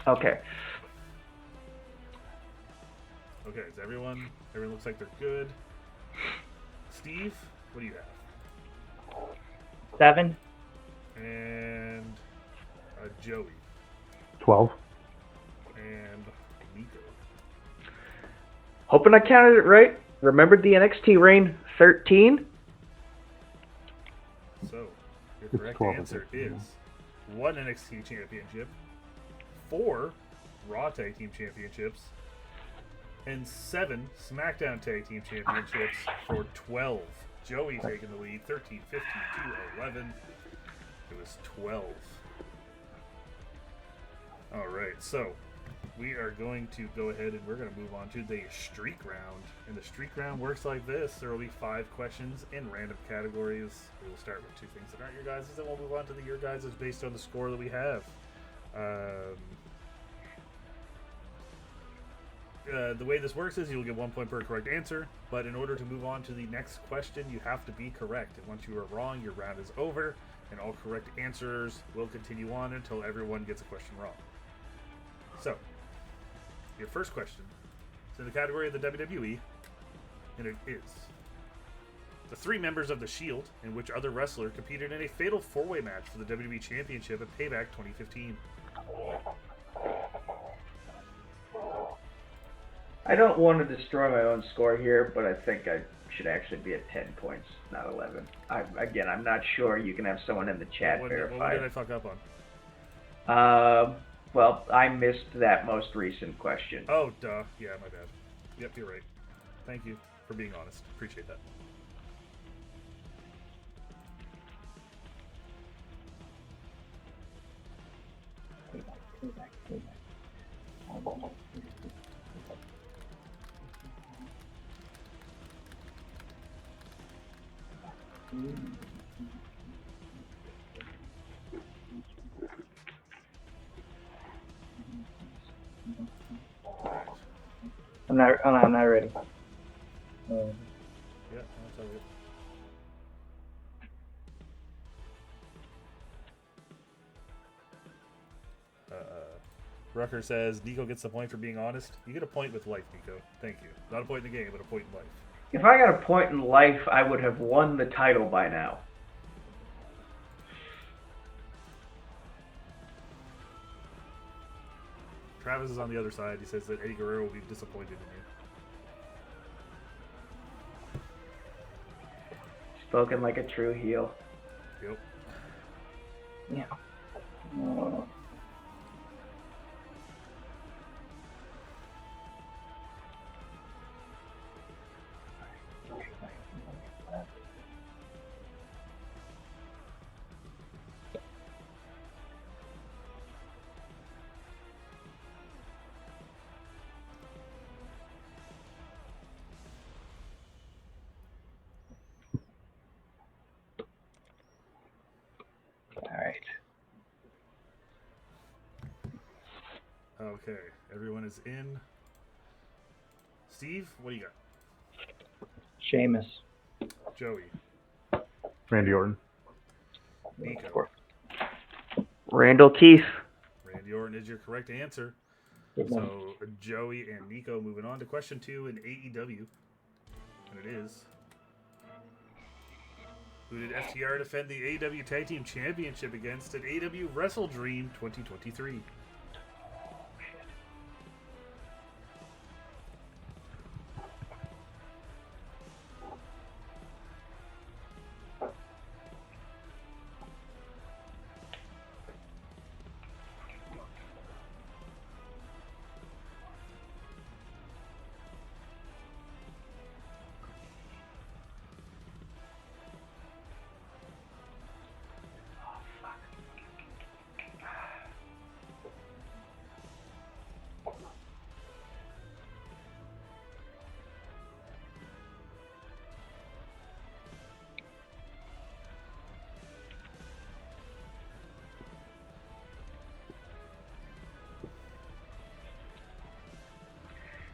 Okay. Okay, is everyone looks like they're good. Steve, what do you have? 7. And Joey. 12. And Nico. Hoping I counted it right. Remembered the NXT reign 13? So, your It's correct 12 answer of it, is 1 NXT championship, 4 Raw Tag Team Championships, and 7 SmackDown Tag Team Championships for 12. Joey taking the lead, 13, 15, 2, 11. It was 12. All right, so we are going to go ahead and we're going to move on to the streak round. And the streak round works like this. There will be 5 questions in random categories. We will start with 2 things that aren't your guys', and then we'll move on to the your guys' based on the score that we have. The way this works is you'll get 1 point per correct answer, but in order to move on to the next question, you have to be correct. And once you are wrong, your round is over, and all correct answers will continue on until everyone gets a question wrong. So, your first question is in the category of the WWE, and it is: the 3 members of The Shield and which other wrestler competed in a fatal 4-way match for the WWE Championship at Payback 2015? I don't want to destroy my own score here, but I think I should actually be at 10 points, not 11. I'm not sure. You can have someone in the chat What verify. did I fuck up on? Well, I missed that most recent question. Oh, duh. Yeah, my bad. Yep, you're right. Thank you for being honest. Appreciate that. I'm not ready. Yeah, that's all good. Rucker says Nico gets the point for being honest. You get a point with life, Nico. Thank you. Not a point in the game, but a point in life. If I got a point in life, I would have won the title by now. Travis is on the other side. He says that Eddie Guerrero will be disappointed in you. Spoken like a true heel. Yep. Yeah. Okay, everyone is in. Steve, what do you got? Sheamus. Joey. Randy Orton. Nico. Randall Keith. Randy Orton is your correct answer. Good one. So Joey and Nico moving on to question 2 in AEW. And it is, who did FTR defend the AEW Tag Team Championship against at AEW Wrestle Dream 2023?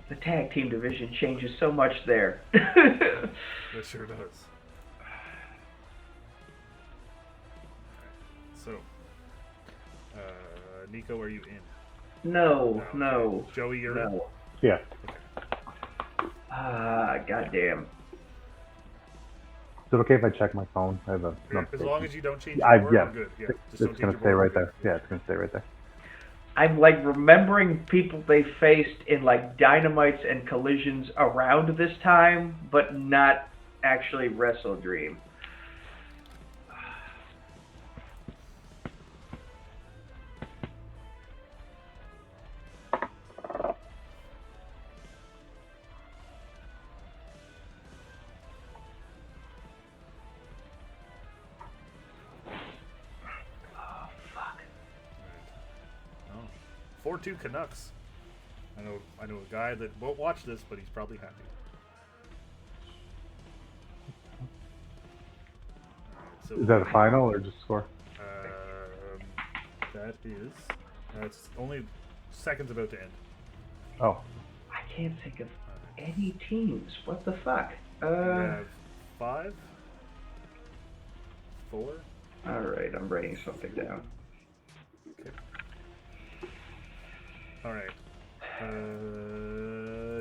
The tag team division changes so much there. It sure does. So, Nico, are you in? No. Joey, you're in? No. Yeah. Goddamn. Is it okay if I check my phone? I have a As long as you don't change I- your board, yeah. I'm good. Yeah, just It's don't gonna change stay your right board. there. Yeah, it's gonna stay right there. I'm like remembering people they faced in like Dynamites and Collisions around this time, but not actually Wrestle Dream. Oh fuck. Oh. 4-2 Canucks. I know a guy that won't watch this, but he's probably happy. So Is that a final or just score? that is. It's only seconds about to end. Oh, I can't think of any teams. What the fuck? You have 5, 4. Alright, I'm writing something down. Okay. All right.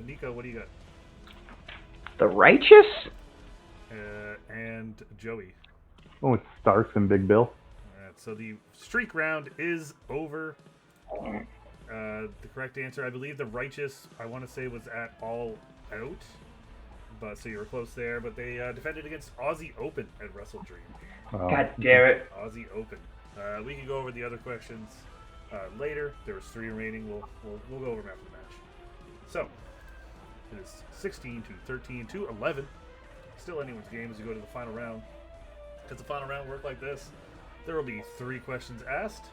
Nico, what do you got? The Righteous? And Joey. oh, it's Starks and Big Bill. All right, so the streak round is over. The correct answer, I believe, the Righteous, I want to say, was at All Out. But so you were close there. But they defended against Aussie Open at Wrestle Dream. God damn it. Aussie Open. We can go over the other questions later. There was 3 remaining. We'll go over them after the match. So it is 16 to 13 to 11. Still anyone's game as we go to the final round. Does the final round work like this? There will be 3 questions asked.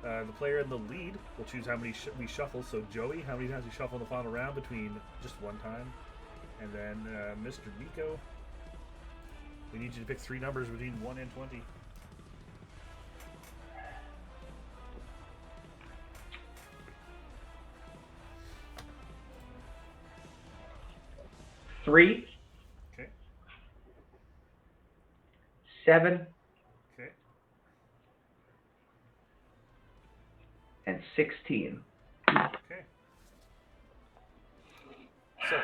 The player in the lead will choose how many we shuffle. So Joey, how many times you shuffle in the final round? Between just 1 time. And then Mr. Nico, we need you to pick 3 numbers between 1 and 20. 3, Okay. 7, Okay. and 16. Okay. So,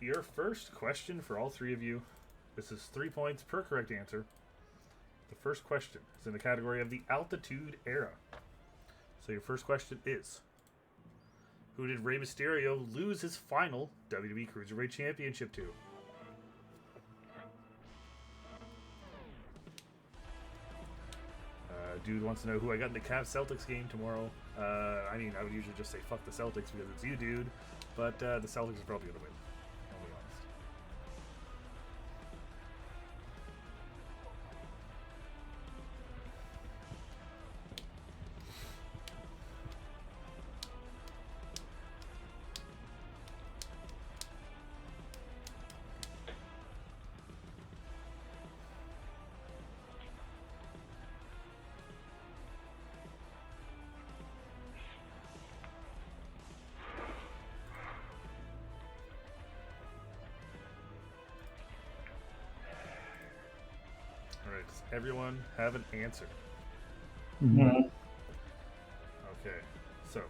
your first question for all three of you. This is 3 points per correct answer. The first question is in the category of the Altitude Era. So your first question is, who did Rey Mysterio lose his final WWE Cruiserweight Championship to? Dude wants to know who I got in the Cavs Celtics game tomorrow. I mean, I would usually just say fuck the Celtics because it's you, dude. But the Celtics are probably going to win. I'll be honest. Alright, does everyone have an answer? Mm-hmm. Okay, so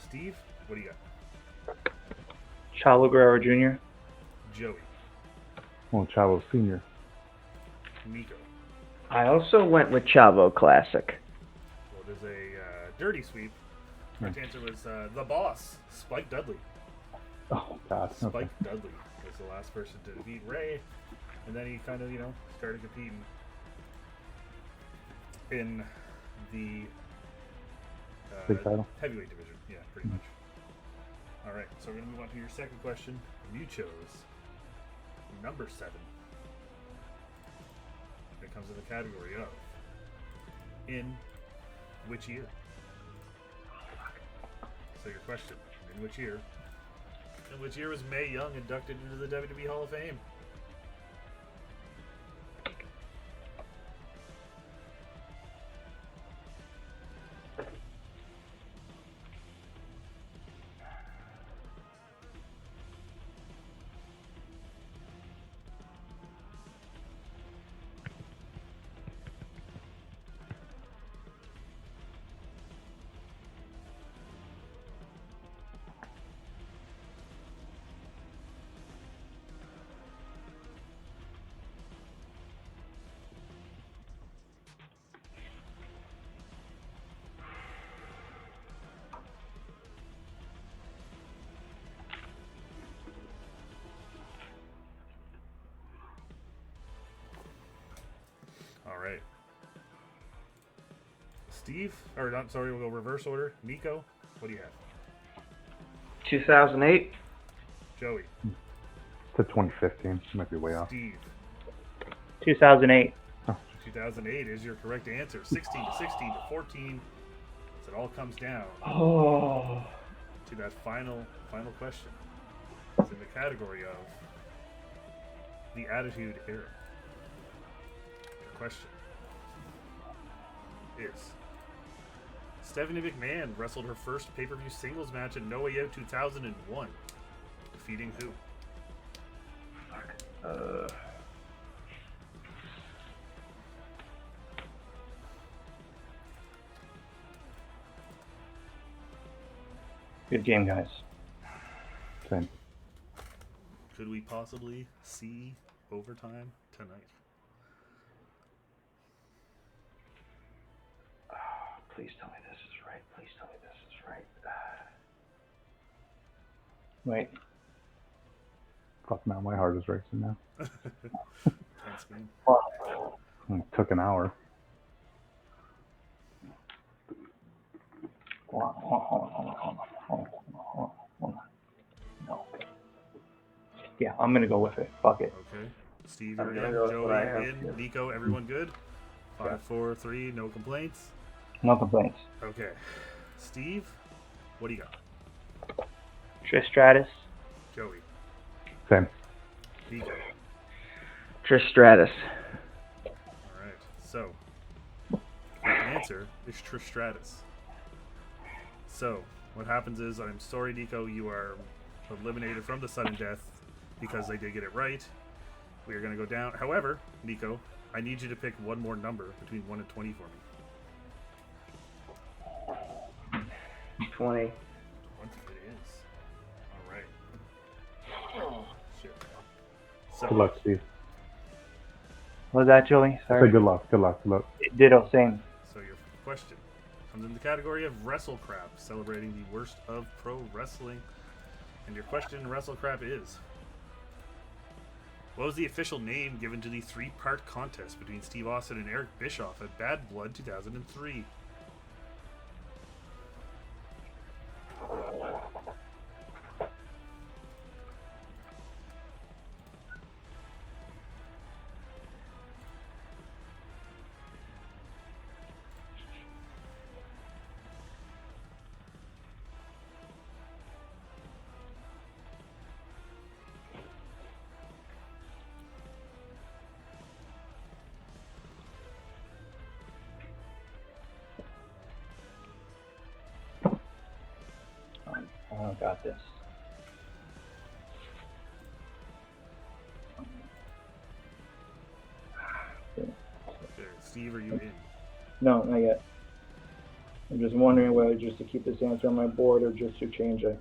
Steve, what do you got? Chavo Guerrero Jr. Joey, Well, Chavo Senior. Nico. I also went with Chavo Classic. Well, there's a dirty sweep. Correct answer was the boss, Spike Dudley. Oh God. Spike Okay. Dudley was the last person to defeat Ray, and then he kind of, started competing in the Big title. heavyweight division. Yeah, pretty much. All right, so we're gonna move on to your second question. You chose number 7. It comes in the category of in which year? So your question, in which year? In which year was Mae Young inducted into the WWE Hall of Fame? All right. Steve, or I'm sorry, we'll go reverse order. Nico, what do you have? 2008. Joey, To 2015. Might be way off. Steve, 2008. 2008 is your correct answer. 16 to 16 to 14. So it all comes down Oh. to that final question. It's in the category of the Attitude Era. The question is, Stephanie McMahon wrestled her first pay-per-view singles match at No Way Out 2001, defeating who? Good game, guys. Same. Could we possibly see overtime tonight? Please tell me this is right. Please tell me this is right. Wait. Fuck now, my heart is racing now. Thanks, man. It took an hour. Hold on. No. Yeah, I'm gonna go with it. Fuck it. Okay. Steve, I'm you're gonna in. go with what I Joey, have in. here. Nico, everyone good? 5, 4, 3, no complaints. No complaints. Okay. Steve, what do you got? Trish Stratus. Joey, Same. Nico. Trish Stratus. All right. So, the answer is Trish Stratus. So, what happens is, I'm sorry, Nico, you are eliminated from the sudden death because they did get it right. We are going to go down. However, Nico, I need you to pick one more number between 1 and 20 for me. 20. 20 it is. All right. Oh, shit. So, Good luck, Steve. What was that, Joey? Say Sorry. good luck. Good luck. Good luck. Ditto, same. So your question comes in the category of WrestleCrap, celebrating the worst of pro wrestling. And your question, WrestleCrap, is: what was the official name given to the 3-part contest between Steve Austin and Eric Bischoff at Bad Blood 2003? Oh, got this. Okay, Steve, are you in? No, not yet. I'm just wondering whether just to keep this answer on my board or just to change it.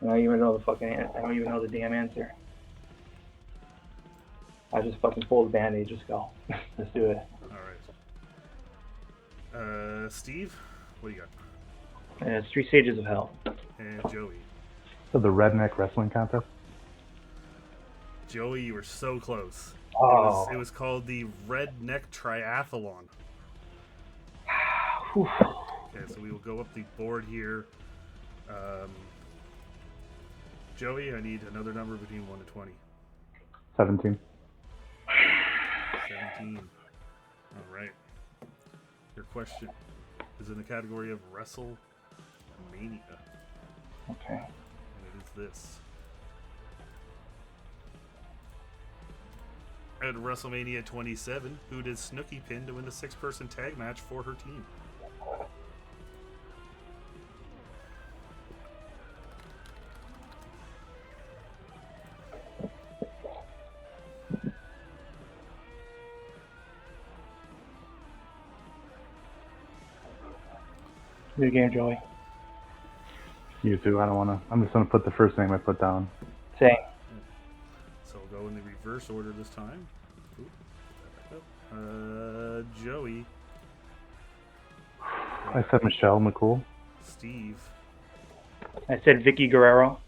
I don't even know I don't even know the damn answer. I just fucking pull the band-aid, just go. Let's do it. Alright. Steve, what do you got? It's 3 Stages of Hell. And Joey. So the redneck wrestling contest. Joey, you were so close. Oh. It was called the Redneck Triathlon. Whew. Okay, so we will go up the board here. Joey, I need another number between 1 and 20. 17. 17. All right. Your question is in the category of WrestleMania. Okay. And it is this. At WrestleMania 27, who did Snooki pin to win the 6-person tag match for her team? Good game, Joey. You too. I don't want to. I'm just going to put the first name I put down. Same. So we'll go in the reverse order this time. Ooh, put that back up. Joey. I said Michelle McCool. Steve. I said Vicky Guerrero.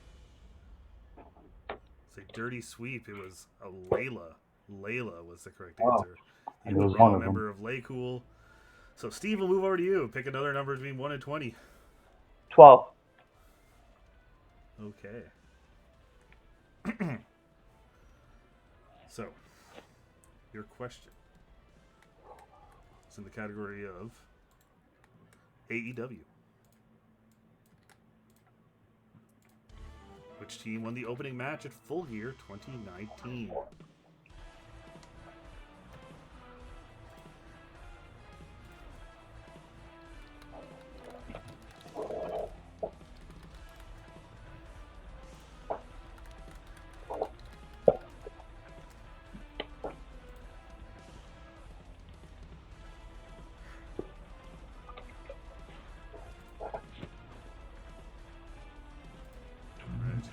It's a dirty sweep. It was a Layla. Layla was the correct Wow. answer. I The was original one of them. member of Laycool. So Steve, will move over to you. Pick another number between 1 and 20. 12. Okay. So, your question is in the category of AEW. Which team won the opening match at Full Gear 2019?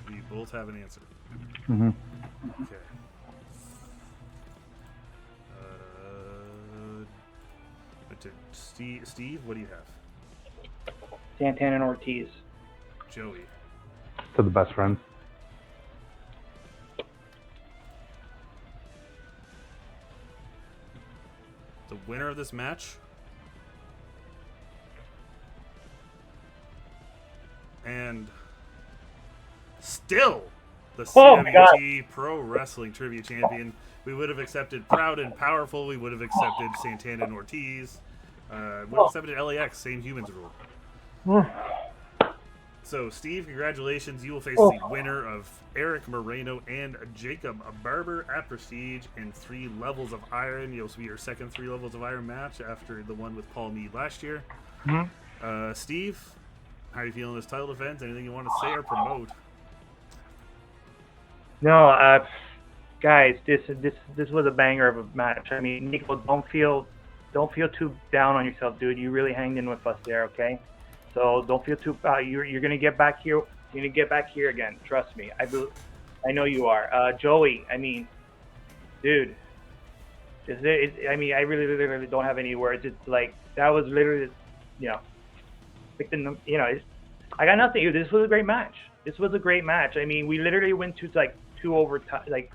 We both have an answer. Mm-hmm. Okay. Steve, what do you have? Santana and Ortiz. Joey. To the best friends. The winner of this match and still the Oh my God. CWT Pro Wrestling Trivia Champion. We would have accepted Proud and Powerful. We would have accepted Santana and Ortiz. Would have accepted LAX, same humans rule. So, Steve, congratulations. You will face the winner of Eric Moreno and Jacob Barber at Prestige in 3 levels of iron. You'll be your second 3 levels of iron match after the one with Paul Mead last year. Mm-hmm. Steve, how are you feeling this title defense? Anything you want to say or promote? No, guys, this was a banger of a match. I mean, Nico, don't feel too down on yourself, dude. You really hanged in with us there, okay? So don't feel too. You're gonna get back here. You're gonna get back here again. Trust me. I know you are. Joey, I mean, dude, I mean, I really literally don't have any words. It's like that was literally, you know, like I got nothing. This was a great match. This was a great match. I mean, we literally went to like 2 overtime. Like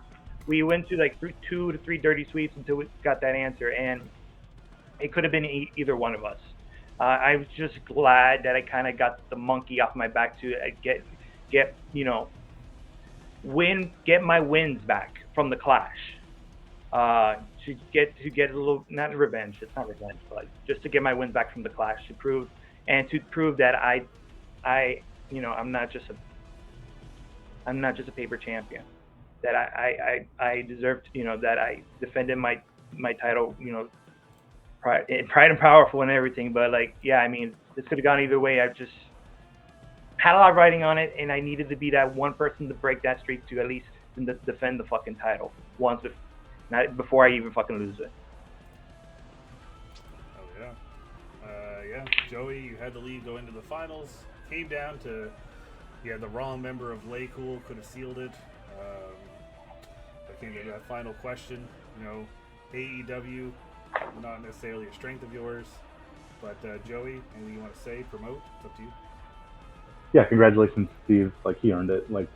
we went to like 2 to 3 dirty sweeps until we got that answer, and it could have been either one of us. I was just glad that I kind of got the monkey off my back to get get my wins back from the clash. To get a little, not revenge. It's not revenge, but like, just to get my wins back from the clash to prove that I'm not just a paper champion. That I deserved, that I defended my title, pride and powerful and everything. But like, yeah, I mean, this could have gone either way. I just had a lot of writing on it, and I needed to be that one person to break that streak to at least defend the fucking title once, before I even fucking lose it. Oh yeah, Joey, you had the lead go into the finals. Came down to you had the wrong member of Lay Cool, could have sealed it. I came to that final question. AEW, not necessarily a strength of yours, but Joey, anything you want to say, promote? It's up to you. Yeah, congratulations, Steve. Like, he earned it. Like,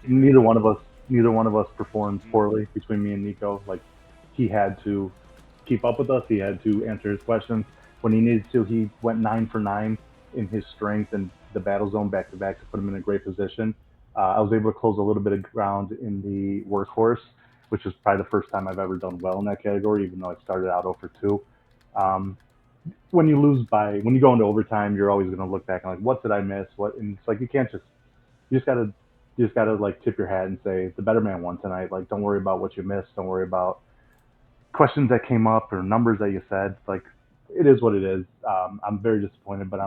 neither one of us performed poorly between me and Nico. Like, he had to keep up with us. He had to answer his questions when he needed to. He went 9 for 9 in his strength and the battle zone back to back to put him in a great position. I was able to close a little bit of ground in the workhorse, which is probably the first time I've ever done well in that category, even though I started out 0 for 2. When you go into overtime, you're always going to look back and like, what did I miss? And it's like, you just gotta like tip your hat and say the better man won tonight. Like, don't worry about what you missed. Don't worry about questions that came up or numbers that you said. Like, it is what it is. I'm very disappointed, but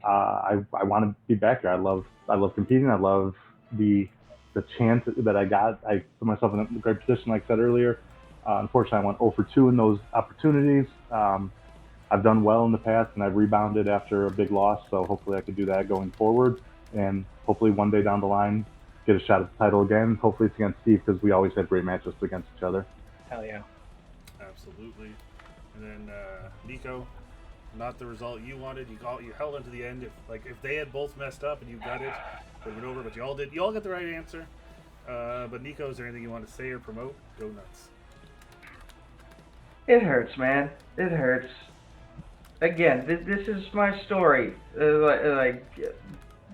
I want to be back here. I love competing. I love the chance that I got. I put myself in a great position, like I said earlier. Unfortunately, I went 0 for 2 in those opportunities. I've done well in the past, and I've rebounded after a big loss, so hopefully I could do that going forward, and hopefully one day down the line get a shot at the title again. Hopefully it's against Steve, because we always had great matches against each other. Hell yeah. Absolutely. And then Nico, not the result you wanted. You held into the end. If they had both messed up and you got it, it would have been over, but you all did. You all got the right answer. But Nico, is there anything you want to say or promote? Go nuts. It hurts, man. It hurts. Again, this is my story. Like,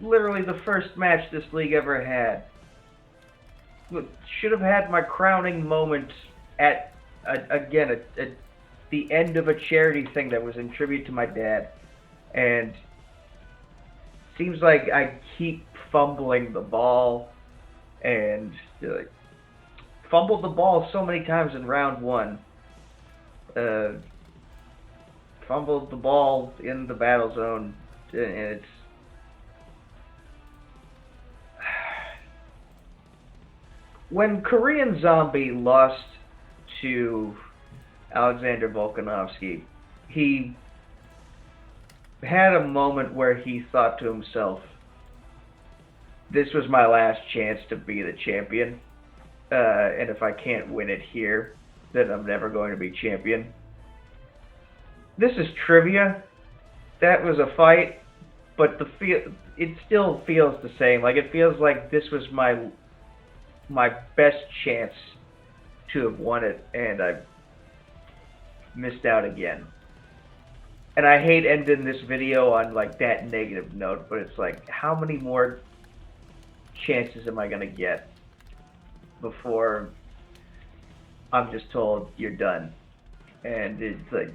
literally the first match this league ever had. Should have had my crowning moment at the end of a charity thing that was in tribute to my dad. And seems like I keep fumbling the ball, and fumbled the ball so many times in round 1. Fumbled the ball in the battle zone, and it's when Korean Zombie lost to Alexander Volkanovski, he had a moment where he thought to himself, this was my last chance to be the champion, and if I can't win it here, then I'm never going to be champion. This is trivia. That was a fight, but it still feels the same. Like, it feels like this was my best chance to have won it, and I missed out again. And I hate ending this video on like that negative note, but it's like, how many more chances am I gonna get before I'm just told you're done? And it's like,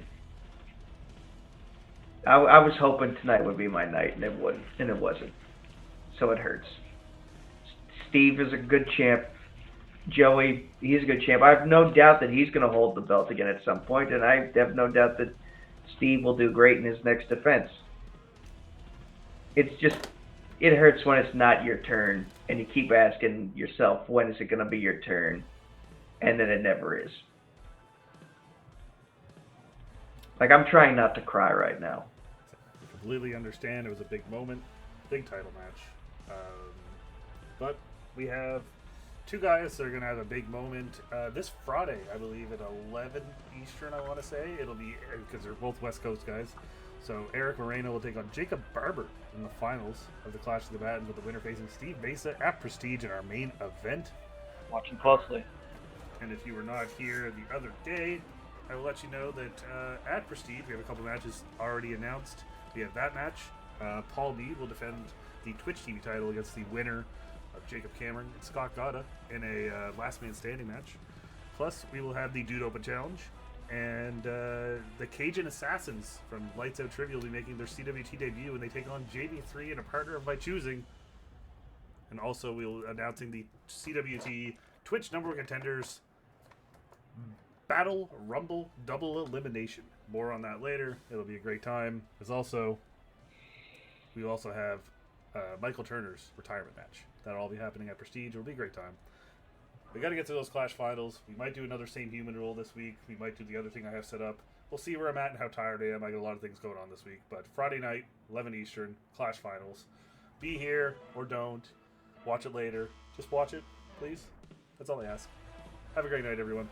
I was hoping tonight would be my night, and it wasn't. So it hurts. Steve is a good champ. Joey, he's a good champ. I have no doubt that he's going to hold the belt again at some point, and I have no doubt that Steve will do great in his next defense. It's just, it hurts when it's not your turn, and you keep asking yourself, when is it going to be your turn? And then it never is. Like, I'm trying not to cry right now. I completely understand. It was a big moment, big title match. But we have two guys that are going to have a big moment this Friday, I believe, at 11 Eastern, I want to say. It'll be, because they're both West Coast guys. So Eric Moreno will take on Jacob Barber in the finals of the Clash of the Combatants, with the winner facing Steve Mesa at Prestige in our main event. Watching closely. And if you were not here the other day, I will let you know that at Prestige, we have a couple matches already announced. We have that match. Paul Mead will defend the Twitch TV title against the winner of Jacob Cameron and Scott Gotta in a last man standing match. Plus, we will have the Dude Open Challenge. And the Cajun Assassins from Lights Out Trivia will be making their CWT debut when they take on JV3 and a partner of my choosing. And also, we'll announcing the CWT Twitch number one contenders Battle Rumble Double Elimination. More on that later. It'll be a great time. We also have Michael Turner's retirement match. That'll all be happening at Prestige. It'll be a great time. We got to get to those Clash finals. We might do another Same Human roll this week. We might do the other thing I have set up. We'll see where I'm at and how tired I am. I got a lot of things going on this week. But Friday night, 11 Eastern, Clash finals. Be here or don't. Watch it later. Just watch it, please. That's all I ask. Have a great night, everyone.